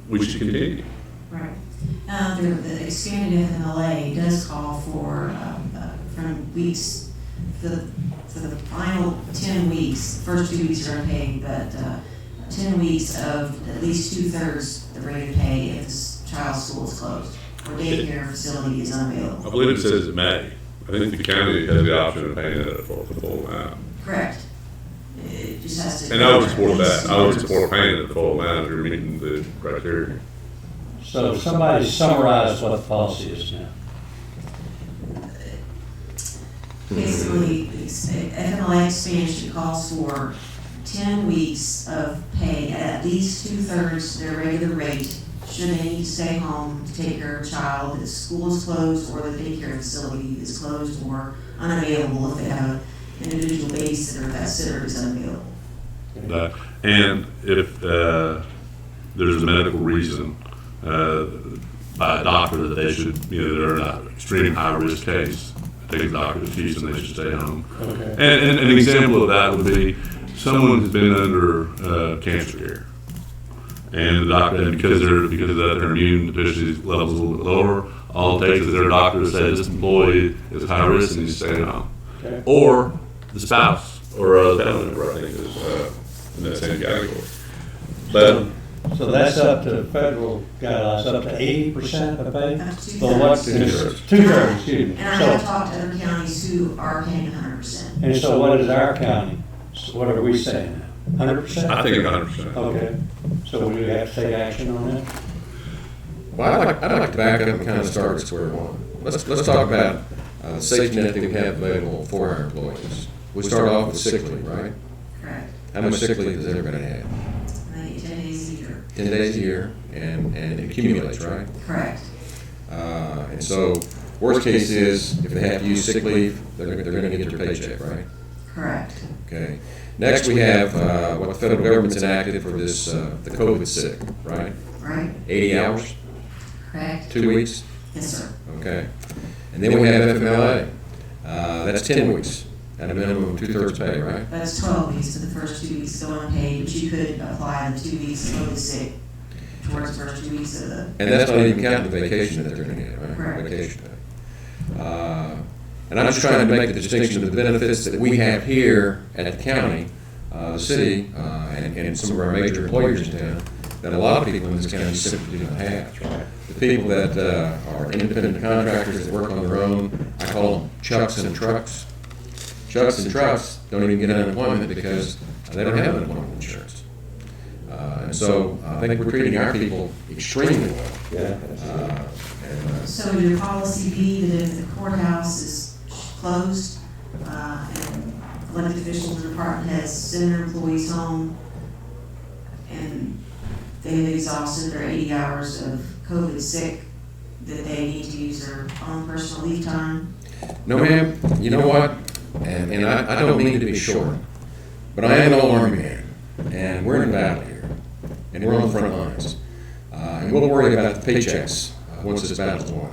we should continue. Right. The expanded FMLA does call for from weeks for the final 10 weeks. First 2 weeks are unpaid, but 10 weeks of at least 2/3 the rate of pay if the child's school is closed. or daycare facility is I unavailable. believe it says it may. I think the county has the option of paying that for the full amount. Correct. It just has to. And I would support that. I would support paying it the full amount if you're meeting the criteria. So somebody summarize what the policy is now. Basically, FMLA expansion calls for 10 weeks of pay at least 2/3 their regular rate should they need to stay home to take care of a child if the school is closed or the daycare facility is closed or unavailable if they have an individual babysitter, if that sitter is unavailable. And if there's a medical reason by a doctor that they should, they're in an extreme high-risk case, take a doctor's fees and they should stay home. Okay. And an example of that would be someone who's been under cancer care. And the doctor, and because of that, their immune deficiency levels a little bit lower, all it takes is their doctor to say this employee is high risk and needs to stay home. Okay. Or the spouse or a family member, I think, is in that same category. But So that's up to federal guidelines, up to 80% of pay? Up to But what 2/3. is, 2/3, excuse me. And I have So, talked to other counties who are paying 100%. and so what is our county? So what are we saying? 100%? I think 100%. Okay, so we have to take action on that? Well, I'd like to back up and kind of start at square one. Let's talk about the safety net that we have available for our employees. We start off with sick leave, right? Correct. How much sick leave does everybody have? I think 10 days a year. 10 days a year, and it accumulates, right? Correct. And so, worst case is, if they have to use sick leave, they're gonna get their paycheck, right? Correct. Okay. Next, we have what the federal government's enacted for this, the COVID sick, right? Right? 80 hours, Correct? 2 weeks, Yes, sir. okay. And then we have FMLA, that's 10 weeks, at a minimum of 2/3 pay, right? That's 12 weeks, so the first 2 weeks go unpaid, but you could apply the 2 weeks of the sick towards the first 2 weeks of the, And that's not even counting the vacation that they're gonna get, right? Correct. Vacation pay. And I'm just trying to make the distinction of the benefits that we have here at the county, the city, and some of our major employers in town, that a lot of people in this county simply do not have. The people that are independent contractors that work on their own, I call them chucks and trucks. Chucks and trucks don't even get unemployment because they don't have unemployment insurance. And so I think we're treating our people extremely well. Yeah. so would your policy be that if the courthouse is closed, and elected officials in the department heads send their employees home, and they've exhausted their 80 hours of COVID sick, that they need to use their own personal leave time? No, ma'am, you know what? And I don't mean to be short, but I am an old Army man, and we're in battle here, and we're on the front lines. And we'll worry about the paychecks once this battle's won.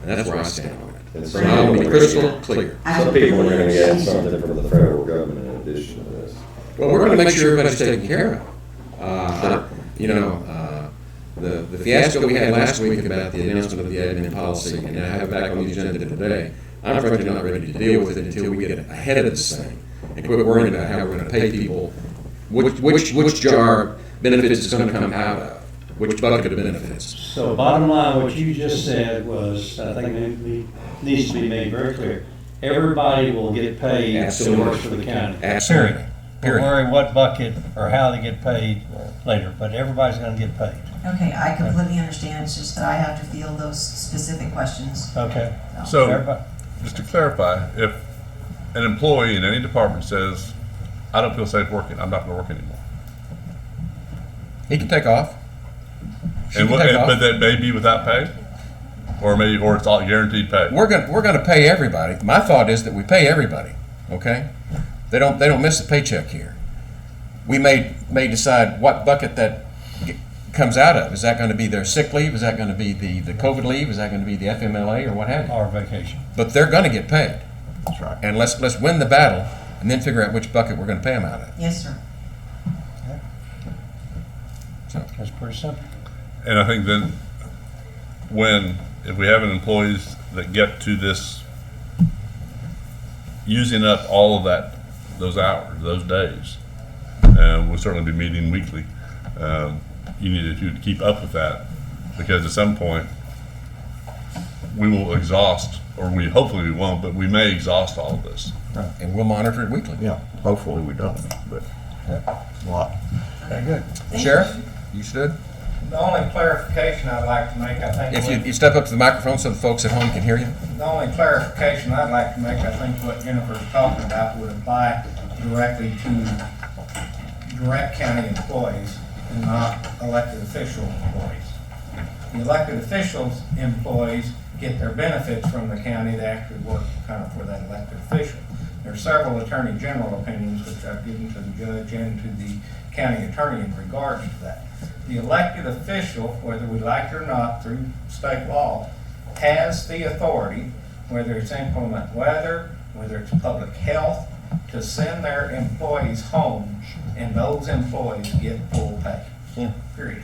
And that's where I stand on it. And So I want to be crystal clear. some people are gonna get something from the federal government in addition to this. Well, we're going to make sure everybody's taken care of. The fiasco we had last week about the announcement of the admin policy, and I have it back on the agenda today, I'm frankly not ready to deal with it until we get ahead of this thing and quit worrying about how we're going to pay people, which jar benefits is going to come out of, which bucket of benefits. So bottom line, what you just said was, I think it needs to be made very clear. Everybody will get paid that works for the county. Absolutely. Don't worry what bucket or how they get paid later, but everybody's gonna get paid. Okay, I completely understand, it's just that I have to field those specific questions. Okay? So, Everybody- just to clarify, if an employee in any department says, I don't feel safe working, I'm not going to work anymore. He can take off. She And can take off. but that may be without pay? Or it's all guaranteed pay? We're gonna pay everybody. My thought is that we pay everybody, okay? They don't miss a paycheck here. We may decide what bucket that comes out of. Is that gonna be their sick leave? Is that gonna be the COVID leave? Is that gonna be the FMLA or what have you? Or vacation. But they're gonna get paid. That's right. And let's win the battle and then figure out which bucket we're gonna pay them out of. Yes, sir. That's pretty simple. And I think then, if we have employees that get to this, using up all of those hours, those days, we'll certainly be meeting weekly. You need to keep up with that, because at some point, we will exhaust, or we hopefully we won't, but we may exhaust all of this. And we'll monitor it weekly. Yeah, hopefully we don't, but a lot. Very good. Sheriff, you stood? The only clarification I'd like to make, I think. If you step up to the microphone so the folks at home can hear you. The only clarification I'd like to make, I think what Jennifer's talking about would apply directly to direct county employees and not elected official employees. The elected officials employees get their benefits from the county. They actually work kind of for that elected official. There are several attorney general opinions which I've given to the judge and to the county attorney in regards to that. The elected official, whether we like it or not through state law, has the authority, whether it's inclement weather, whether it's public health, to send their employees home, and those employees get full pay. Yeah. Period.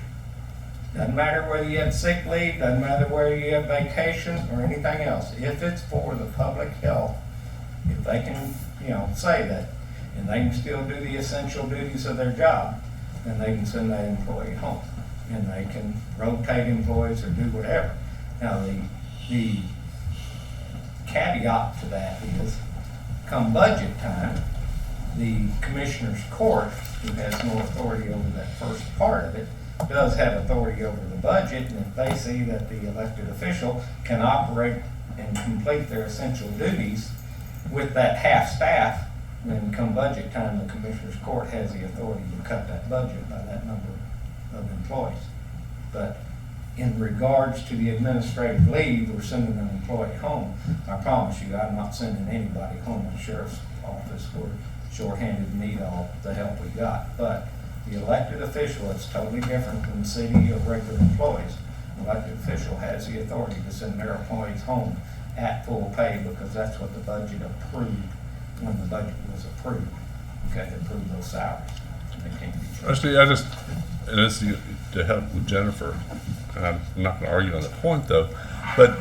Doesn't matter whether you have sick leave, doesn't matter whether you have vacation or anything else. If it's for the public health, if they can, say that, and they can still do the essential duties of their job, then they can send that employee home. And they can rotate employees or do whatever. Now, the caveat to that is, come budget time, the commissioner's court, who has no authority over that first part of it, does have authority over the budget, and if they see that the elected official can operate and complete their essential duties with that half staff, then come budget time, the commissioner's court has the authority to cut that budget by that number of employees. But in regards to the administrative leave, we're sending an employee home. I promise you, I'm not sending anybody home. The sheriff's office, we're shorthanded and need all the help we got. But the elected official, it's totally different than the city or regular employees. The elected official has the authority to send their employees home at full pay because that's what the budget approved when the budget was approved. Okay, they approved those salaries. They can't be changed. Actually, and it's to help with Jennifer, and I'm not going to argue on that point though, but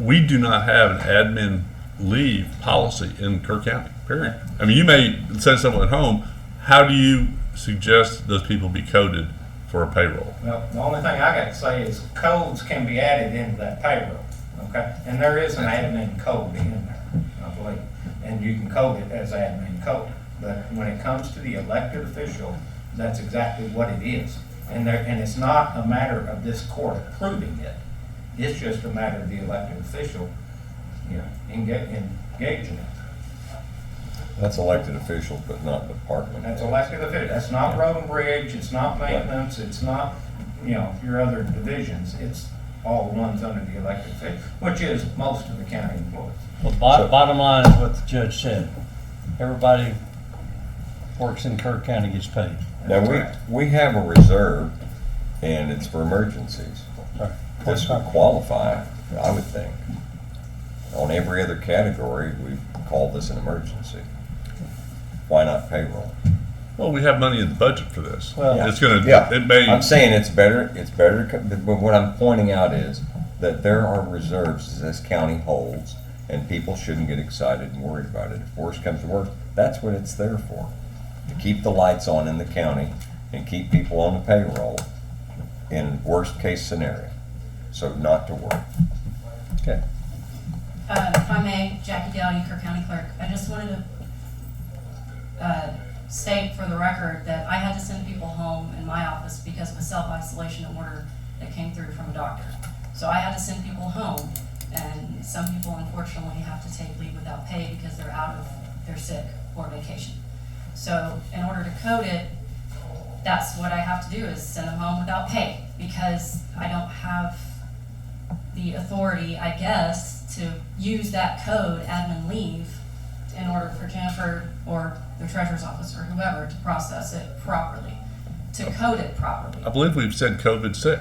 we do not have an admin leave policy in Kerr County, period. I mean, you may send someone home. How do you suggest those people be coded for a payroll? Well, the only thing I got to say is codes can be added into that payroll, okay? And there is an admin code in there, I believe, and you can code it as admin code. But when it comes to the elected official, that's exactly what it is. And it's not a matter of this court approving it. It's just a matter of the elected official, engaging it. That's elected officials, but not department. That's elected official. That's not road and bridge. It's not maintenance. It's not, your other divisions. It's all runs under the elected official, which is most of the county employees. Well, bottom line is what the judge said. Everybody works in Kerr County gets paid. Now, we have a reserve, and it's for emergencies. Right. This would qualify, I would think. On every other category, we call this an emergency. Why not payroll? Well, we have money in the budget for this. Well, it's going to. Yeah, It may. I'm saying it's better, but what I'm pointing out is that there are reserves this county holds, and people shouldn't get excited and worried about it. If worse comes to worse, that's what it's there for. To keep the lights on in the county and keep people on the payroll in worst case scenario. So not to worry. Okay. If I may, Jackie Dowdy, Kerr County Clerk, I just wanted to state for the record that I had to send people home in my office because of a self-isolation order that came through from a doctor. So I had to send people home, and some people unfortunately have to take leave without pay because they're sick or vacation. So in order to code it, that's what I have to do is send them home without pay because I don't have the authority, I guess, to use that code, admin leave, in order for Jennifer or the treasurer's office or whoever to process it properly, to code it properly. I believe we've said COVID sick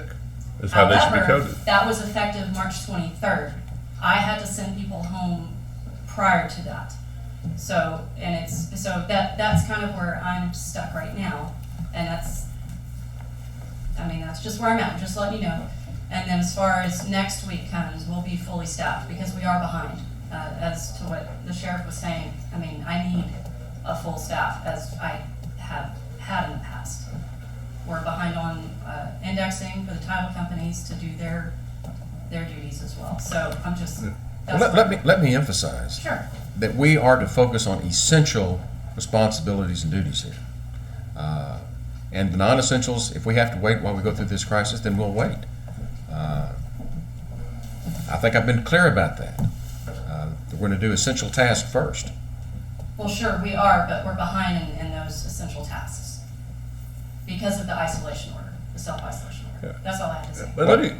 is how they should be However, coded. that was effective March 23rd. I had to send people home prior to that. So that's kind of where I'm stuck right now, and that's just where I'm at. I'm just letting you know. And then as far as next week comes, we'll be fully staffed because we are behind. As to what the sheriff was saying, I mean, I need a full staff as I have had in the past. We're behind on indexing for the title companies to do their their duties as well. So I'm just, Well, that's let me emphasize Sure. that we are to focus on essential responsibilities and duties here. And the non-essentials, if we have to wait while we go through this crisis, then we'll wait. I think I've been clear about that. We're going to do essential tasks first. Well, sure, we are, but we're behind in those essential tasks because of the isolation order, the self-isolation order. Yeah. That's all I have to say. But let me,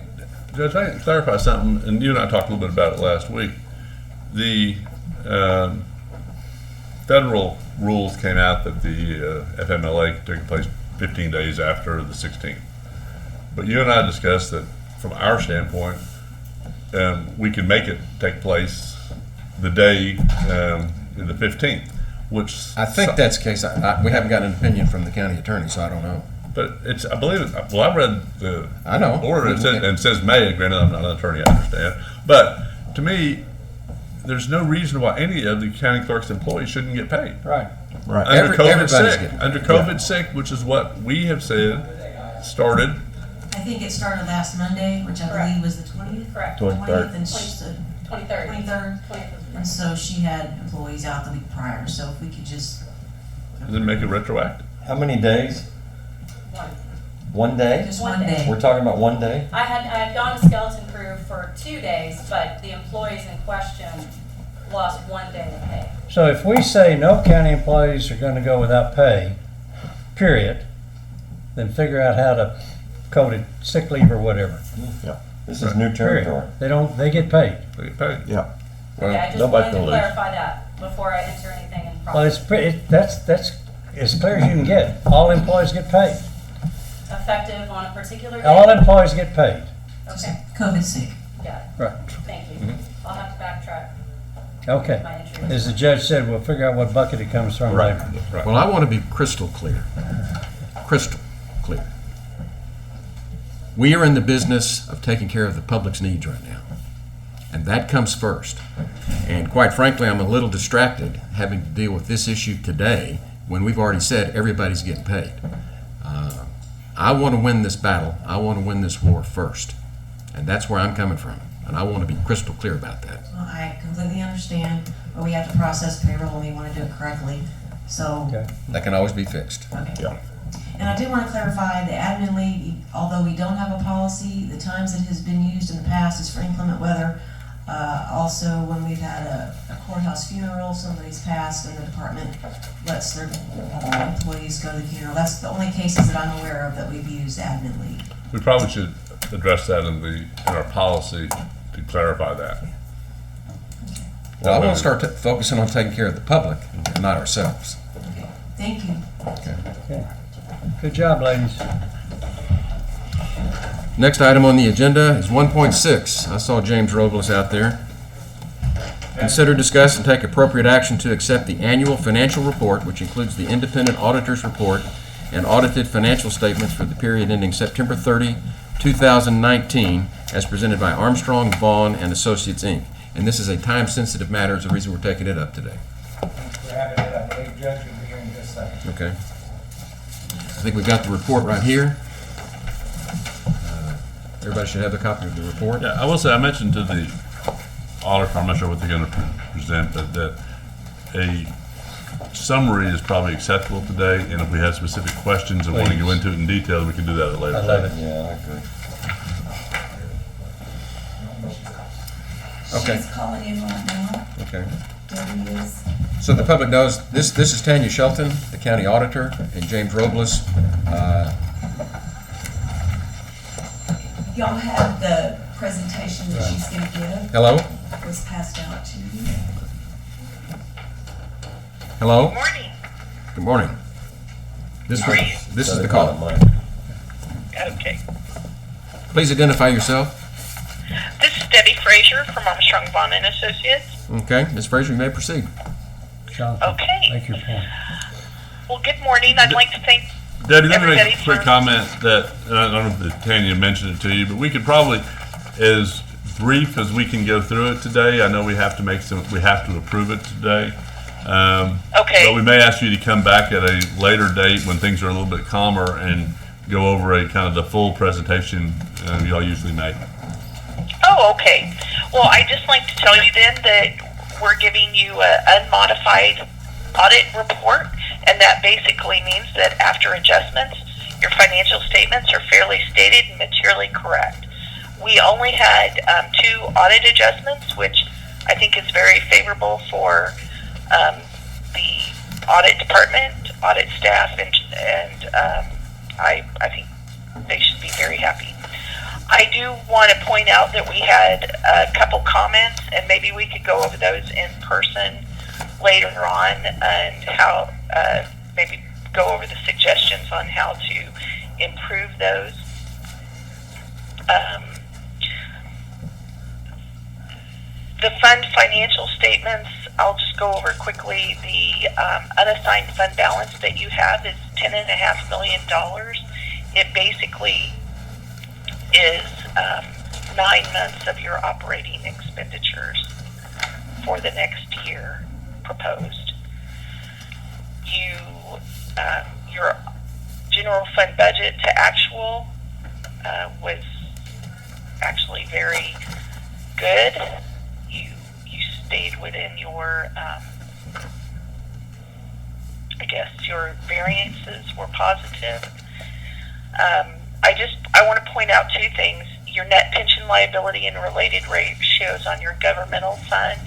Judge, I can clarify something, and you and I talked a little bit about it last week. The federal rules came out that the FMLA could take place 15 days after the 16th. But you and I discussed that from our standpoint, we can make it take place the day, the 15th, which. I think that's the case. We haven't gotten an opinion from the county attorney, so I don't know. But it's, I believe it, well, I read the I know. order, and it says May, granted, I'm not an attorney, I understand. But to me, there's no reason why any of the county clerk's employees shouldn't get paid. Right. Right. Under COVID Everybody's sick, getting paid. under COVID sick, which is what we have said, started. I think it started last Monday, which I believe was the 20th. Correct. 23rd. And she, 23rd. 23rd. 20th. And so she had employees out the week prior, so if we could just. And then make it retroactive. How many days? One. One day? Just One one day. day. We're talking about one day? I had gone to skeleton crew for 2 days, but the employees in question lost 1 day of pay. So if we say no county employees are gonna go without pay, period, then figure out how to code it, sick leave or whatever. This is new territory. Period. They get paid. They get paid. Yeah. Well, Okay, I just nobody wanted to can lose. clarify that before I enter anything in Well, it's, that's as clear as you can get. All employees get paid. effective on a particular day. All employees get paid. Okay, COVID sick. got it. Right. Thank you. Mm-hmm. I'll have to backtrack Okay. my entry. As the judge said, we'll figure out what bucket it comes from later. Right. Well, I want to be crystal clear. Crystal clear. We are in the business of taking care of the public's needs right now. And that comes first. And quite frankly, I'm a little distracted having to deal with this issue today when we've already said everybody's getting paid. I want to win this battle. I want to win this war first. And that's where I'm coming from. And I want to be crystal clear about that. Well, I completely understand, but we have to process payroll and we want to do it correctly. So, Okay. That can always be fixed. okay. Yeah. And I did want to clarify, the admin leave, although we don't have a policy, the times it has been used in the past is for inclement weather. Also, when we've had a courthouse funeral, somebody's passed and the department lets their employees go to the funeral. That's the only cases that I'm aware of that we've used admin leave. We probably should address that in our policy to clarify that. Well, I want to start focusing on taking care of the public and not ourselves. Okay, thank you. Okay. Good job, ladies. Next item on the agenda is 1.6. I saw James Robles out there. Consider, discuss, and take appropriate action to accept the annual financial report, which includes the independent auditor's report and audited financial statements for the period ending September 30, 2019, as presented by Armstrong, Vaughn, and Associates, Inc. And this is a time-sensitive matter, is the reason we're taking it up today. We're having it, I believe Judge will be here in just a second. Okay. I think we've got the report right here. Everybody should have a copy of the report. Yeah, I will say, I mentioned to the auditor, I'm not sure what they're gonna present, but that a summary is probably acceptable today, and if we have specific questions and want to go into it in detail, we can do that at a later I love date. it. Yeah, I agree. Okay. She's calling in right now. Okay. Debbie is. So the public knows, this is Tanya Shelton, the county auditor, and James Robles. Y'all have the presentation that she's gonna give, Hello? was passed out to you. Hello? Morning. Good morning. This How are you? this is the call. Okay. Please identify yourself. This is Debbie Frazier from Armstrong, Vaughn and Associates. Okay, Ms. Frazier, you may proceed. Jonathan, Okay. make your point. Well, good morning. I'd like to thank Debbie, let me make everybody a quick for... comment that, and I don't know if Tanya mentioned it to you, but we could probably, as brief as we can go through it today, I know we have to approve it today. Okay. But we may ask you to come back at a later date when things are a little bit calmer and go over a kind of the full presentation y'all usually make. Oh, Oh, okay. Well, I'd just like to tell you then that we're giving you an unmodified audit report, and that basically means that after adjustments, your financial statements are fairly stated and materially correct. We only had 2 audit adjustments, which I think is very favorable for the audit department, audit staff, and I think they should be very happy. I do want to point out that we had a couple comments, and maybe we could go over those in person later on, and how maybe go over the suggestions on how to improve those. The fund financial statements, I'll just go over quickly. The unassigned fund balance that you have is $10.5 million. It basically is 9 months of your operating expenditures for the next year proposed. Your general fund budget to actual was actually very good. You stayed within your your variances were positive. I want to point out 2 things. Your net pension liability and related ratios on your governmental fund,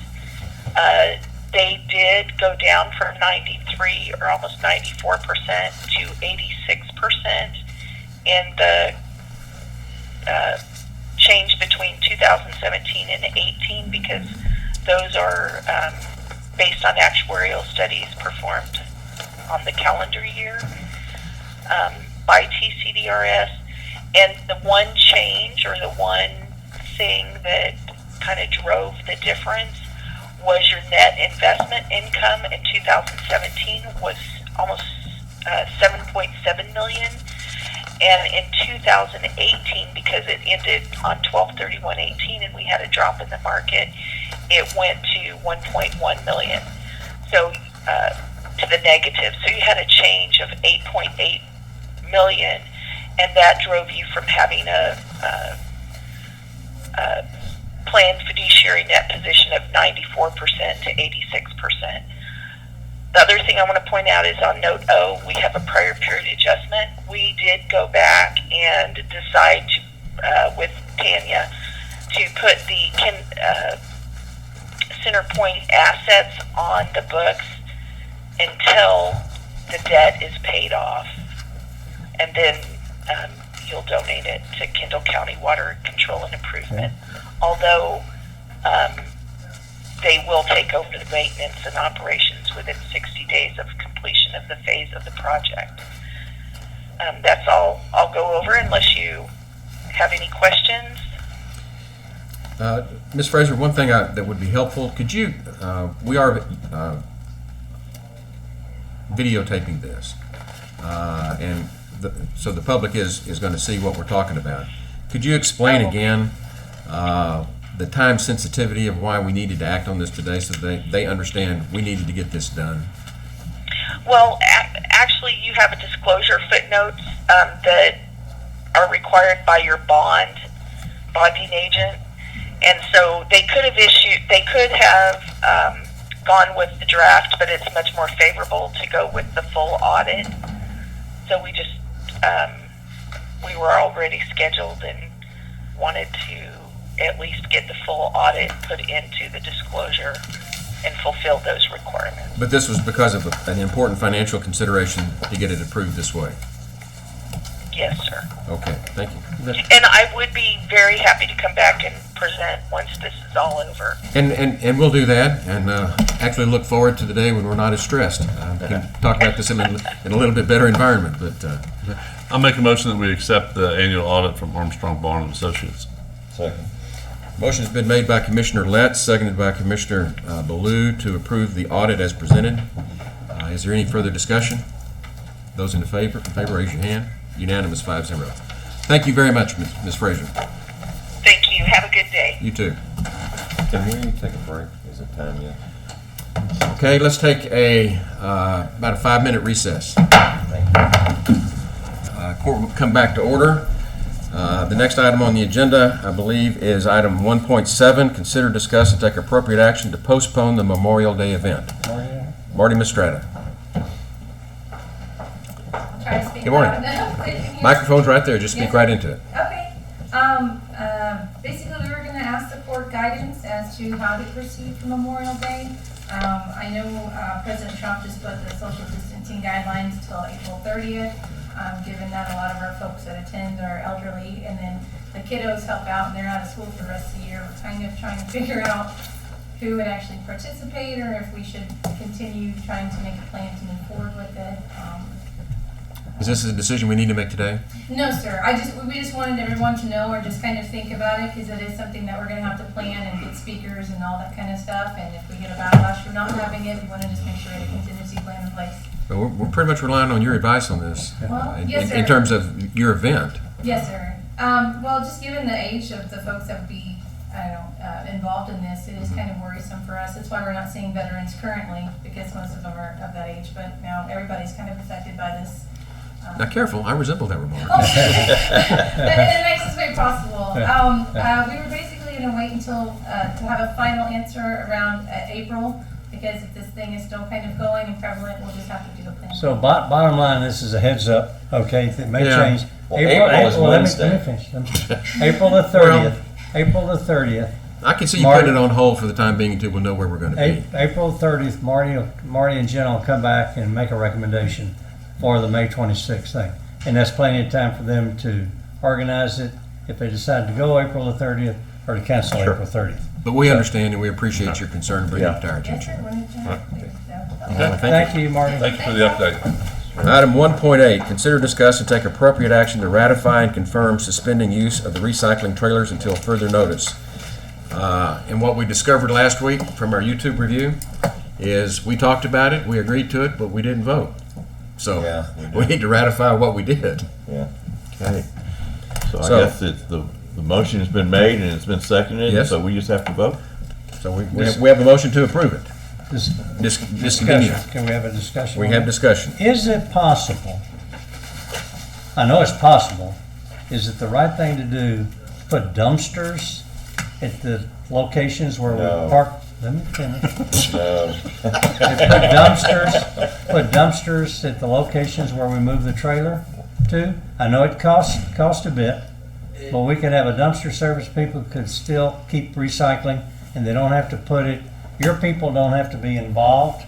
they did go down from 93 or almost 94% to 86% in the change between 2017 and 18, because those are based on actuarial studies performed on the calendar year by TCDRS. And the one change, or the one thing that kind of drove the difference, was your net investment income in 2017 was almost 7.7 million. And in 2018, because it ended on 12/31/18 and we had a drop in the market, it went to 1.1 million. So to the negative. So you had a change of 8.8 million, and that drove you from having a planned fiduciary net position of 94% to 86%. The other thing I want to point out is on note O, we have a prior period adjustment. We did go back and decide to, with Tanya, to put the Center Point assets on the books until the debt is paid off. And then you'll donate it to Kendall County Water Control and Improvement. Although they will take over the maintenance and operations within 60 days of completion of the phase of the project. That's all I'll go over unless you have any questions. Ms. Fraser, one thing that would be helpful, could you, we are videotaping this, and so the public is going to see what we're talking about. Could you explain again the time sensitivity of why we needed to act on this today, so they understand we needed to get this done? Well, actually, you have a disclosure footnotes that are required by your bonding agent, and so they could have gone with the draft, but it's much more favorable to go with the full audit. So we just we were already scheduled and wanted to at least get the full audit put into the disclosure and fulfill those requirements. But this was because of an important financial consideration to get it approved this way? Yes, sir. Okay, thank you. And I would be very happy to come back and present once this is all over. And we'll do that, and actually look forward to the day when we're not as stressed. We can talk about this in a little bit better environment. But I'll make a motion that we accept the annual audit from Armstrong, Barn and Associates. Second. Motion's been made by Commissioner Letts, seconded by Commissioner Ballou to approve the audit as presented. Is there any further discussion? Those in favor, raise your hand. Unanimous, 5-0. Thank you very much, Ms. Fraser. Thank you. Have a good day. You too. Can we take a break? Is it time yet? Okay, let's take about a 5-minute recess. Court will come back to order. The next item on the agenda, I believe, is item 1.7, consider, discuss, and take appropriate action to postpone the Memorial Day event. Marty Mistrata. Try to speak Good morning. loud enough. Microphone's right there, just speak Yes. right into it. Okay. Basically, we were going to ask the court guidance as to how to proceed for Memorial Day. I know President Trump just put the social distancing guidelines till April 30th, given that a lot of our folks that attend are elderly, and then the kiddos help out and they're out of school for the rest of the year. We're kind of trying to figure out who would actually participate, or if we should continue trying to make a plan to move forward with it. Is this a decision we need to make today? No, sir. We just wanted everyone to know, or just kind of think about it, because it is something that we're going to have to plan and get speakers and all that kind of stuff. And if we get a backlash for not having it, we want to just make sure we have a contingency plan in place. Well, we're pretty much relying on your advice on this, Well, in, yes, in sir. terms of your event. Yes, sir. Well, just given the age of the folks that would be, I don't know, involved in this, it is kind of worrisome for us. That's why we're not seeing veterans currently, because most of them are of that age. But now everybody's kind of affected by this. Now, careful, I resemble that remark. Oh, it makes this very possible. We were basically going to wait until to have a final answer around April, because if this thing is still kind of going and prevalent, we'll just have to do a plan. So bottom line, this is a heads up, okay, it may Yeah. change. Well, April is Wednesday. Let me finish. April the 30th, April the 30th. I can see you Marty- putting it on hold for the time being until we know where we're going to be. April 30th, Marty and Jen will come back and make a recommendation for the May 26th thing. And that's plenty of time for them to organize it if they decide to go April the 30th or to cancel April 30th. But we understand and we appreciate your concern and bringing it to our Yes, attention. sir. When it's, Thank you, Marty. Thank you for the update. Item 1.8, consider, discuss, and take appropriate action to ratify and confirm suspending use of the recycling trailers until further notice. And what we discovered last week from our YouTube review is we talked about it, we agreed to it, but we didn't vote. So Yeah, we need to ratify what we did. Yeah. Okay. So I So- guess it's the motion has been made and it's been seconded, Yes. so we just have to vote? So we have a motion to approve it. Discontinue. Discussion. Can we have a discussion? We on have it? discussion. Is it possible, I know it's possible, is it the right thing to do, put dumpsters at the locations where No. we park? Let me finish. No. Put dumpsters at the locations where we move the trailer to? I know it costs a bit, but we could have a dumpster service, people could still keep recycling, and they don't have to put it, your people don't have to be involved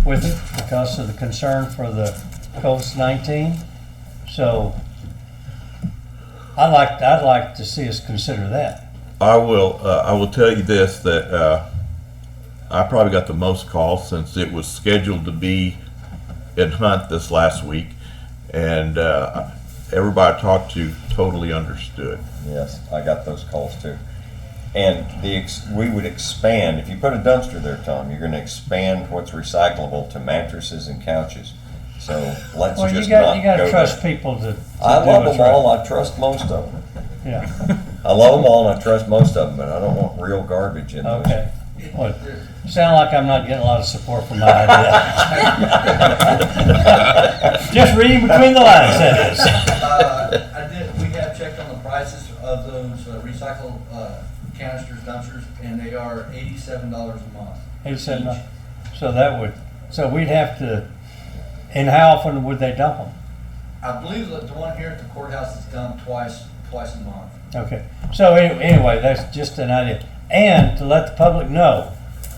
with it because of the concern for the COVID-19. So I'd like to see us consider that. I will tell you this, that I probably got the most calls since it was scheduled to be in Hunt this last week, and everybody I talked to totally understood. Yes, I got those calls too. And we would expand, if you put a dumpster there, Tom, you're gonna expand what's recyclable to mattresses and couches. So let's Well, just you not gotta go trust there. people to I do love what's them all, right. I trust most of them. Yeah, I love them all and I trust most of them, but I don't want real garbage in those. okay. Well, sound like I'm not getting a lot of support from my idea. Just reading between the lines, that is. We have checked on the prices of those recycled canisters, dumpsters, and they are $87 a month. 87, so we'd have to, and how often would they dump them? I believe that the one here at the courthouse is dumped twice a month. Okay, so anyway, that's just an idea. And to let the public know,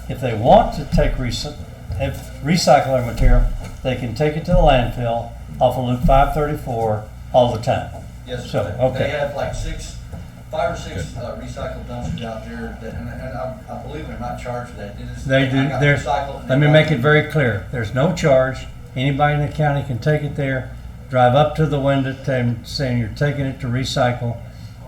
if they want to take recycling material, they can take it to the landfill off of Loop 534 all the time. Yes, So, sir. okay. They have like 5 or 6 recycled dumpsters out there, and I believe they're not charged for that. They do, let me make it very clear, there's no charge. Anybody in the county can take it there, drive up to the window, saying you're taking it to recycle,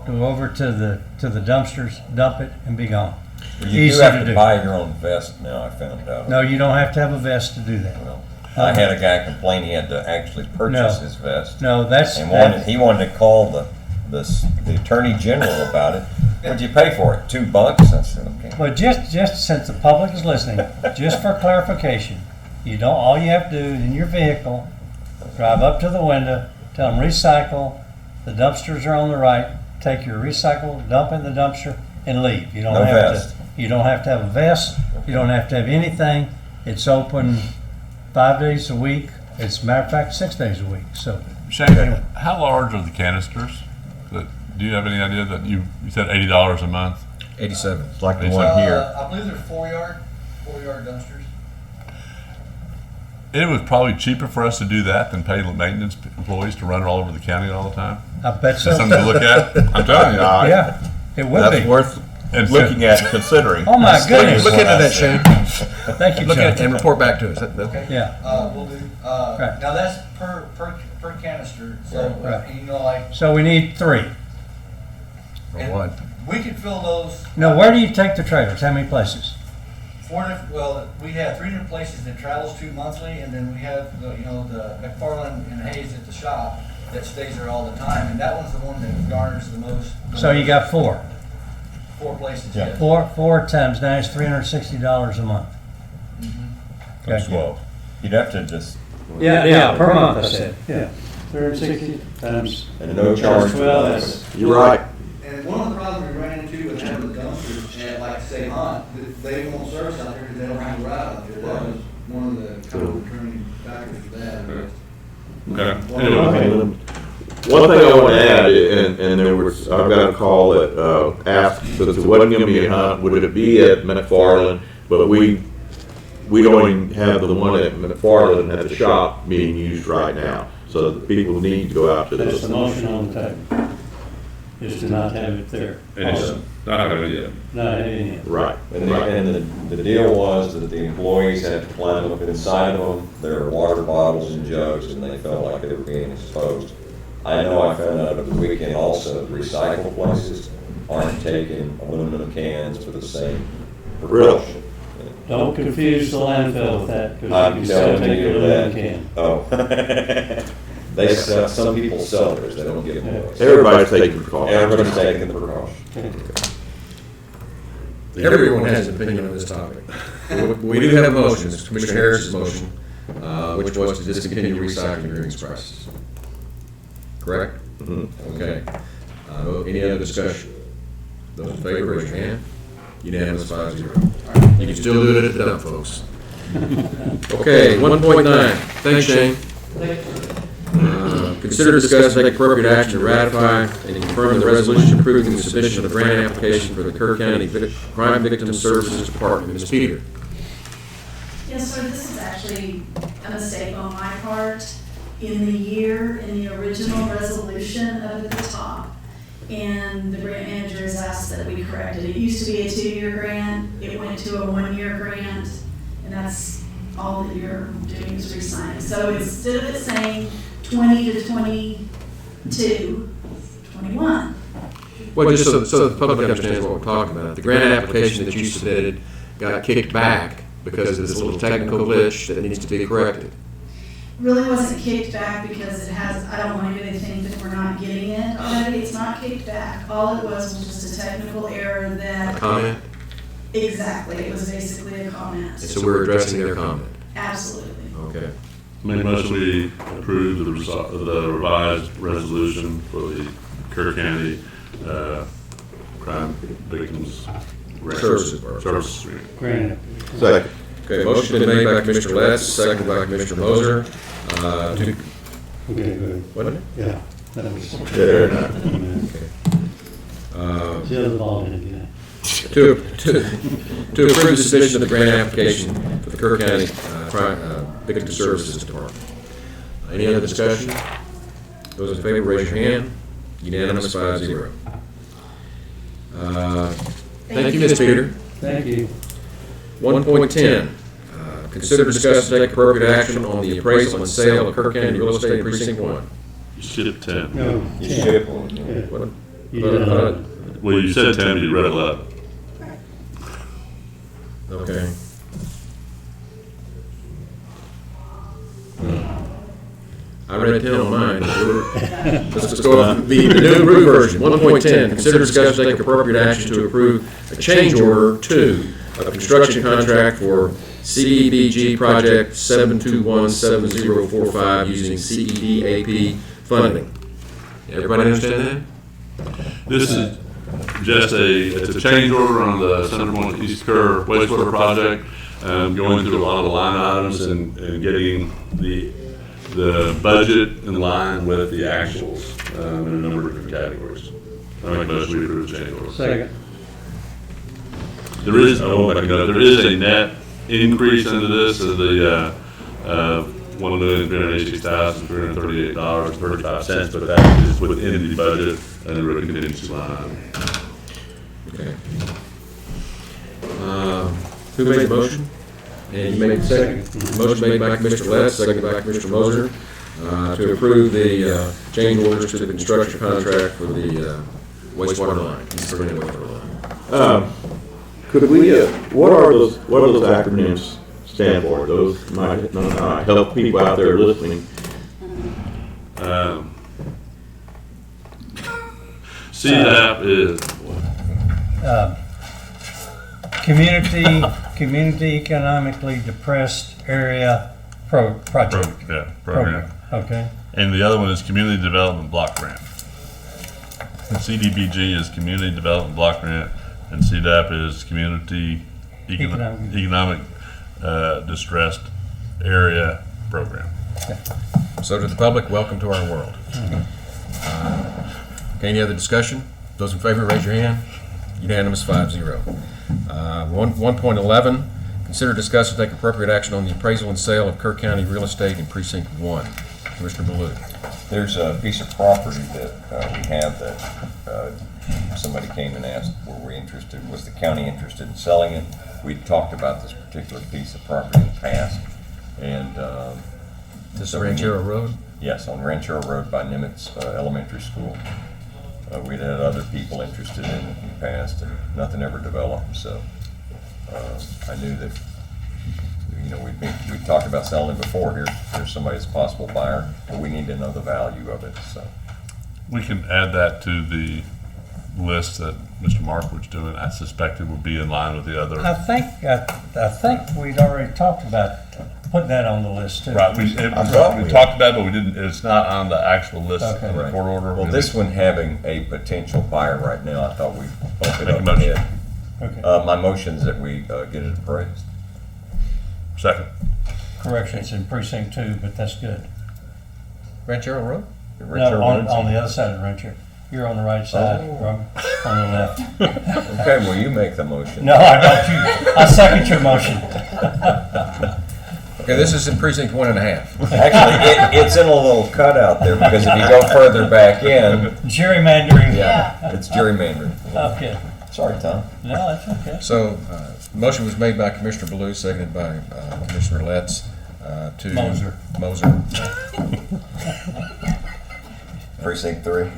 go over to the dumpsters, dump it, and be gone. Well, you do Easy have to to do. buy your own vest now, I found out. No, you don't have to have a vest to do that. Well, I had a guy complain he had to actually purchase No. his vest. No, that's, And he wanted to call the Attorney General about it. What'd you pay for it? $2? I said, okay. but just since the public is listening, just for clarification, all you have to do is in your vehicle, drive up to the window, tell them recycle, The dumpsters are on the right. Take your recycle, dump in the dumpster, and leave. You don't No have vest. to. You don't have to have a vest. You don't have to have anything. It's open 5 days a week. It's, matter of fact, 6 days a week. So, Shane, how large are the canisters? Do you have any idea that you said $80 a month? 87. It's like the one here. I believe they're 4-yard dumpsters. It was probably cheaper for us to do that than pay maintenance employees to run it all over the county all the time. I bet so. That's something to look at. I'm telling you. Yeah, it would That's be. worth And looking at and considering. Oh my goodness. Look into that, Shane. Thank you, Look at it John. and report back to us. Okay. Yeah. We'll do. Right. Now that's per canister. So Right. you know, like, So we need 3. Or one. we could fill those. Now, where do you take the trailers? How many places? 4 different. Well, we have 3 different places that travels to monthly, and then we have the McFarland and Hayes at the shop that stays there all the time, and that one's the one that garners the most. So you got 4. 4 places. Yeah. Yes. 4 times 9 is $360 a month. Times 12. You'd have to just. Yeah, per month, I said. Yeah. 360 times. And no charge for 12, that. that's. You're right. And one of the problems we ran into with having the dumpsters at, like, say, Hunt, that they won't service out there because they don't have a route out there. That was one of the kind of returning factors for that. Okay. Anyway, one thing I want to add, and there was, I've got a call that asked, since it wasn't going to be at Hunt, would it be at McFarland? But we don't even have the one at McFarland at the shop being used right now. So the people need to go out to That's this. the motion on the table, is to not have it there. And it's not having it yet. Not having it. Right, And, right. the deal was that the employees had to climb up inside of them, there were water bottles and jugs, and they felt like they were being exposed. I know I found out over the weekend also, recycle places aren't taking aluminum cans for the same precaution. Don't confuse the landfill with that, because you I'm can still telling take you your aluminum that. can. Oh. They sell, some people sell theirs, they don't give them away. Everybody's taking precautions. Everybody's taking the precaution. Everyone has an opinion on this topic. We do have a motion, it's Commissioner Harris's motion, which was to discontinue recycling during this crisis. Correct? Okay. Any other discussion? Those in favor, raise your hand. Unanimous 5-0. You can still do it at the dump, folks. Okay, 1.9. Thanks, Shane. Consider, discuss, and take appropriate action to ratify and confirm the resolution approving the submission of the grant application for the Kerr County Crime Victim Services Department. Ms. Peter. Yes, sir, this is actually a mistake on my part. In the original resolution up at the top, and the grant manager has asked that we correct it. It used to be a 2-year grant, it went to a 1-year grant, and that's all that you're doing is re-signing. So instead of it saying 20 to 22, 21. Well, just so the public understands what we're talking about, the grant application that you submitted got kicked back because of this little technical glitch that needs to be corrected. Really wasn't kicked back because it has, I don't want anybody to think that we're not getting it already. It's not kicked back. All it was just a technical error that. Comment? Exactly. It was basically a comment. And so we're addressing their comment. Absolutely. Okay. Make motion we approve the revised resolution for the Kerr County Crime Victims Services. Granted. Second. Okay, motion been made by Commissioner Letts, seconded by Commissioner Moser. Okay, good. Wasn't it? Yeah. That was. There. The other ball didn't get it. To approve the submission of the grant application for the Kerr County Victim Services Department. Any other discussion? Those in favor, raise your hand. Unanimous 5-0. Thank you, Ms. Peter. Thank you. 1.10, consider, discuss, and take appropriate action on the appraisal and sale of Kerr County Real Estate Precinct 1. You skip 10. No. You 10. skip one. Yeah. What? You did 11. Well, you said 10, but you read 11. Okay. I read 10 on mine. Let's go off the new approved version. 1.10, consider, discuss, and take appropriate action to approve a change order 2 of construction contract for CDBG project 7217045 using CEDAP funding. Everybody understand that? This is just it's a change order on the Center Point East Kerr wastewater project, going through a lot of the line items and getting the budget in line with the actuals in a number of different categories. I make a motion we approve the change order. Second. There is, there is a net increase into this of the $1,386,338.35, but that is within the budget and the road contingency line item. Okay. Who made the motion? And you made the second. Motion made by Commissioner Letts, seconded by Commissioner Moser, to approve the change orders to the construction contract for the wastewater line, East Virginia wastewater line. Could we, what are those acronyms stand for? Those might help people out there listening. CDAP is Community Economically Depressed Area Project. Program. Okay. And the other one is Community Development Block Grant. And CDBG is Community Development Block Grant, and CDAP is Community Economic Distressed Area Program. So to the public, welcome to our world. Okay, any other discussion? Those in favor, raise your hand. Unanimous, 5-0. 1.11, consider, discuss, and take appropriate action on the appraisal and sale of Kerr County real estate in Precinct 1. Commissioner Baloo. There's a piece of property that we have that somebody came and asked, were we interested, was the county interested in selling it? We talked about this particular piece of property in the past, and This is Ranchero Road? Yes, on Ranchero Road by Nimitz Elementary School. We'd had other people interested in it in the past, and nothing ever developed. So I knew that, we talked about selling it before. Here's somebody that's a possible buyer, but we need to know the value of it. So We can add that to the list that Mr. Mark was doing. I suspect it will be in line with the other. I think we'd already talked about putting that on the list too. Right, we talked about it, but we didn't. It's not on the actual list of the right. court order. Well, this one having a potential buyer right now, I thought we'd bump it Make a up motion. ahead. Okay. My motion is that we get it appraised. Second. Correction, it's in precinct 2, but that's good. Ranchero Road? No, on the other side of the rancher. You're on the right side, on the left. Okay, well, you make the motion. No, I don't. I second your motion. Okay, this is in Precinct 1.5. Actually, it's in a little cutout there, because if you go further back in. Gerrymandering. Yeah, it's gerrymandering. Okay. Sorry, Tom. No, that's okay. So, motion was made by Commissioner Baloo, seconded by Commissioner Letts to Moser. Precinct 3.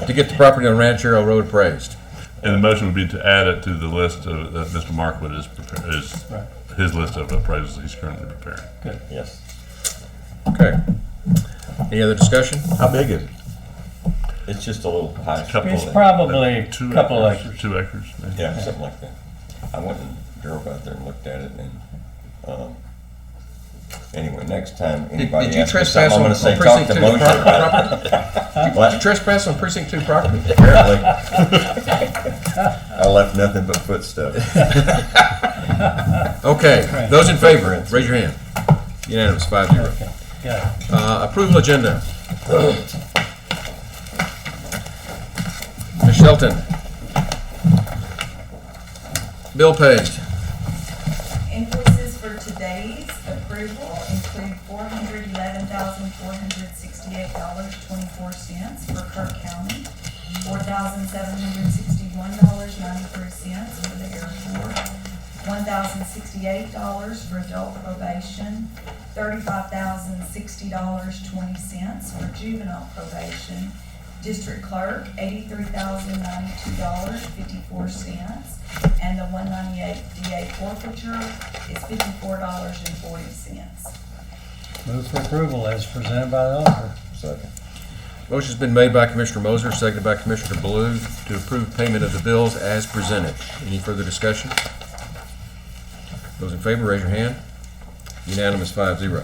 To get the property on Ranchero Road appraised. And the motion would be to add it to the list of, that Mr. Markwood is Right. his list of appraisals he's currently preparing. Good. Yes. Okay. Any other discussion? How big is it? It's just a little high. It's probably a couple of acres. 2 acres. Maybe. Yeah, something like that. I went and drove out there and looked at it, and anyway, next time anybody Did you asks me trespass something, I'm on going to say, talk Precinct to 2 Mosher about property? What? Did you trespass on Precinct 2 property? Apparently. I left nothing but footsteps. Okay, those in favor, raise your hand. Unanimous, 5-0. Okay. Yeah. Approval agenda. Ms. Shelton. Bill paid. Invoices for today's approval include $411,468.24 for Kerr County, $4,761.93 for the airport, $1,068 for adult probation, $35,060.20 for juvenile probation, district clerk, $83,092.54, and the 198 DA forfeiture is $54.40. Move for approval as presented by the auditor. Second. Motion's been made by Commissioner Moser, seconded by Commissioner Baloo to approve payment of the bills as presented. Any further discussion? Those in favor, raise your hand. Unanimous, 5-0.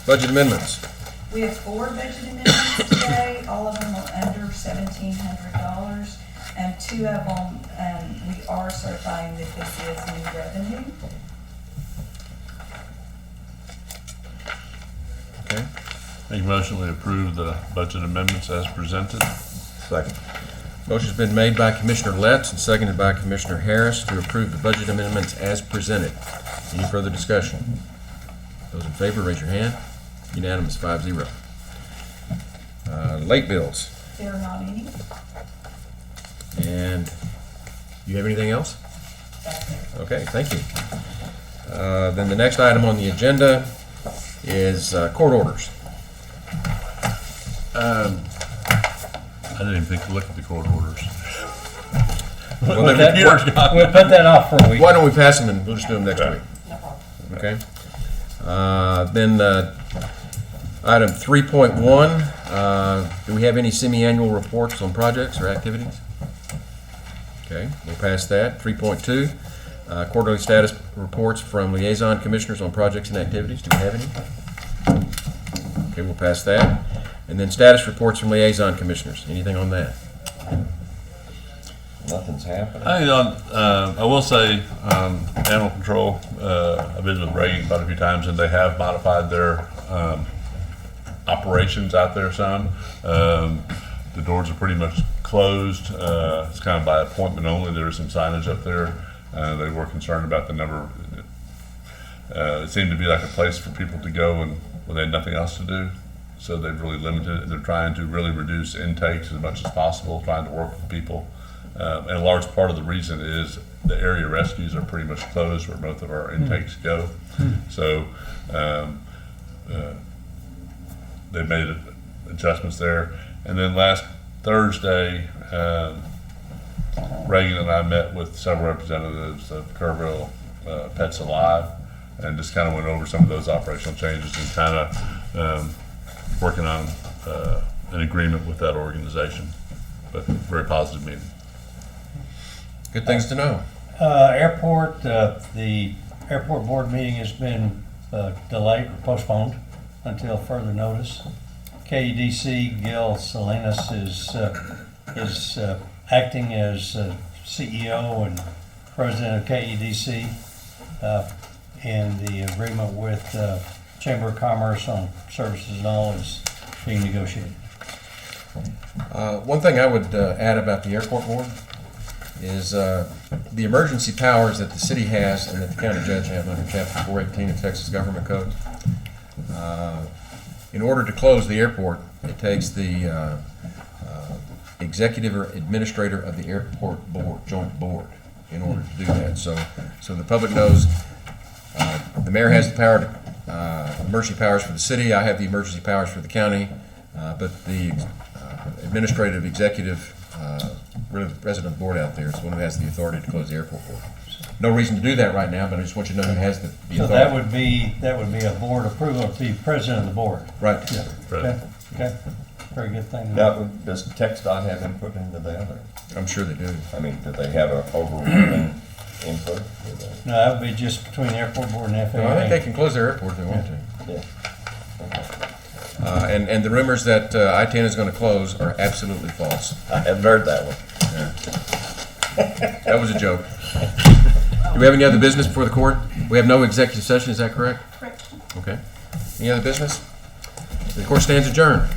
Budget amendments. We have 4 budget amendments today. All of them are under $1,700. And 2 of them, we are certifying that this is new revenue. Okay. Make a motion we approve the budget amendments as presented. Second. Motion's been made by Commissioner Letts and seconded by Commissioner Harris to approve the budget amendments as presented. Any further discussion? Those in favor, raise your hand. Unanimous, 5-0. Late bills. There are not any. And you have anything else? Okay, thank you. Then the next item on the agenda is court orders. I didn't even think to look at the court orders. Well, We'll then put that off for a week. Why don't we pass them and we'll just do them next week? Okay. Then item 3.1, do we have any semi-annual reports on projects or activities? Okay, we'll pass that. 3.2, quarterly status reports from liaison commissioners on projects and activities. Do we have any? Okay, we'll pass that. And then status reports from liaison commissioners. Anything on that? Nothing's happening. I will say, animal control, I've been with Reagan quite a few times, and they have modified their operations out there some. The doors are pretty much closed. It's kind of by appointment only. There is some signage up there. They were concerned about the number. It seemed to be like a place for people to go when they had nothing else to do. So they've really limited it. They're trying to really reduce intakes as much as possible, trying to work with people. And a large part of the reason is the area rescues are pretty much closed where most of our intakes go. So they made adjustments there. And then last Thursday, Reagan and I met with several representatives of Kerrville Pets Alive and just kind of went over some of those operational changes and kind of working on an agreement with that organization. But very positive meeting. Good things to know. The airport board meeting has been delayed or postponed until further notice. KEDC, Gil Salinas is acting as CEO and president of KEDC, and the agreement with Chamber of Commerce on services and all is being negotiated. One thing I would add about the airport board is the emergency powers that the city has and that the county judge have under Chapter 418 of Texas Government Code. In order to close the airport, it takes the executive or administrator of the airport board, joint board, in order to do that. So the public knows the mayor has the power, emergency powers for the city. I have the emergency powers for the county, but the administrative executive resident board out there is the one who has the authority to close the airport board. No reason to do that right now, but I just want you to know who has the authority. So that would be a board approval of the president of the board. Right. Yeah. Right. Okay. Very good thing. Now, does TxDOT have input into that? Or, I'm sure they do. I mean, do they have an overruling input? No, that would be just between the airport board and FAA. No, I think they can close their airport if they want to. Yeah. And the rumors that I-10 is going to close are absolutely false. I haven't heard that one. Yeah. That was a joke. Do we have any other business before the court? We have no executive session, is that correct? Correct. Okay. Any other business? The court stands adjourned.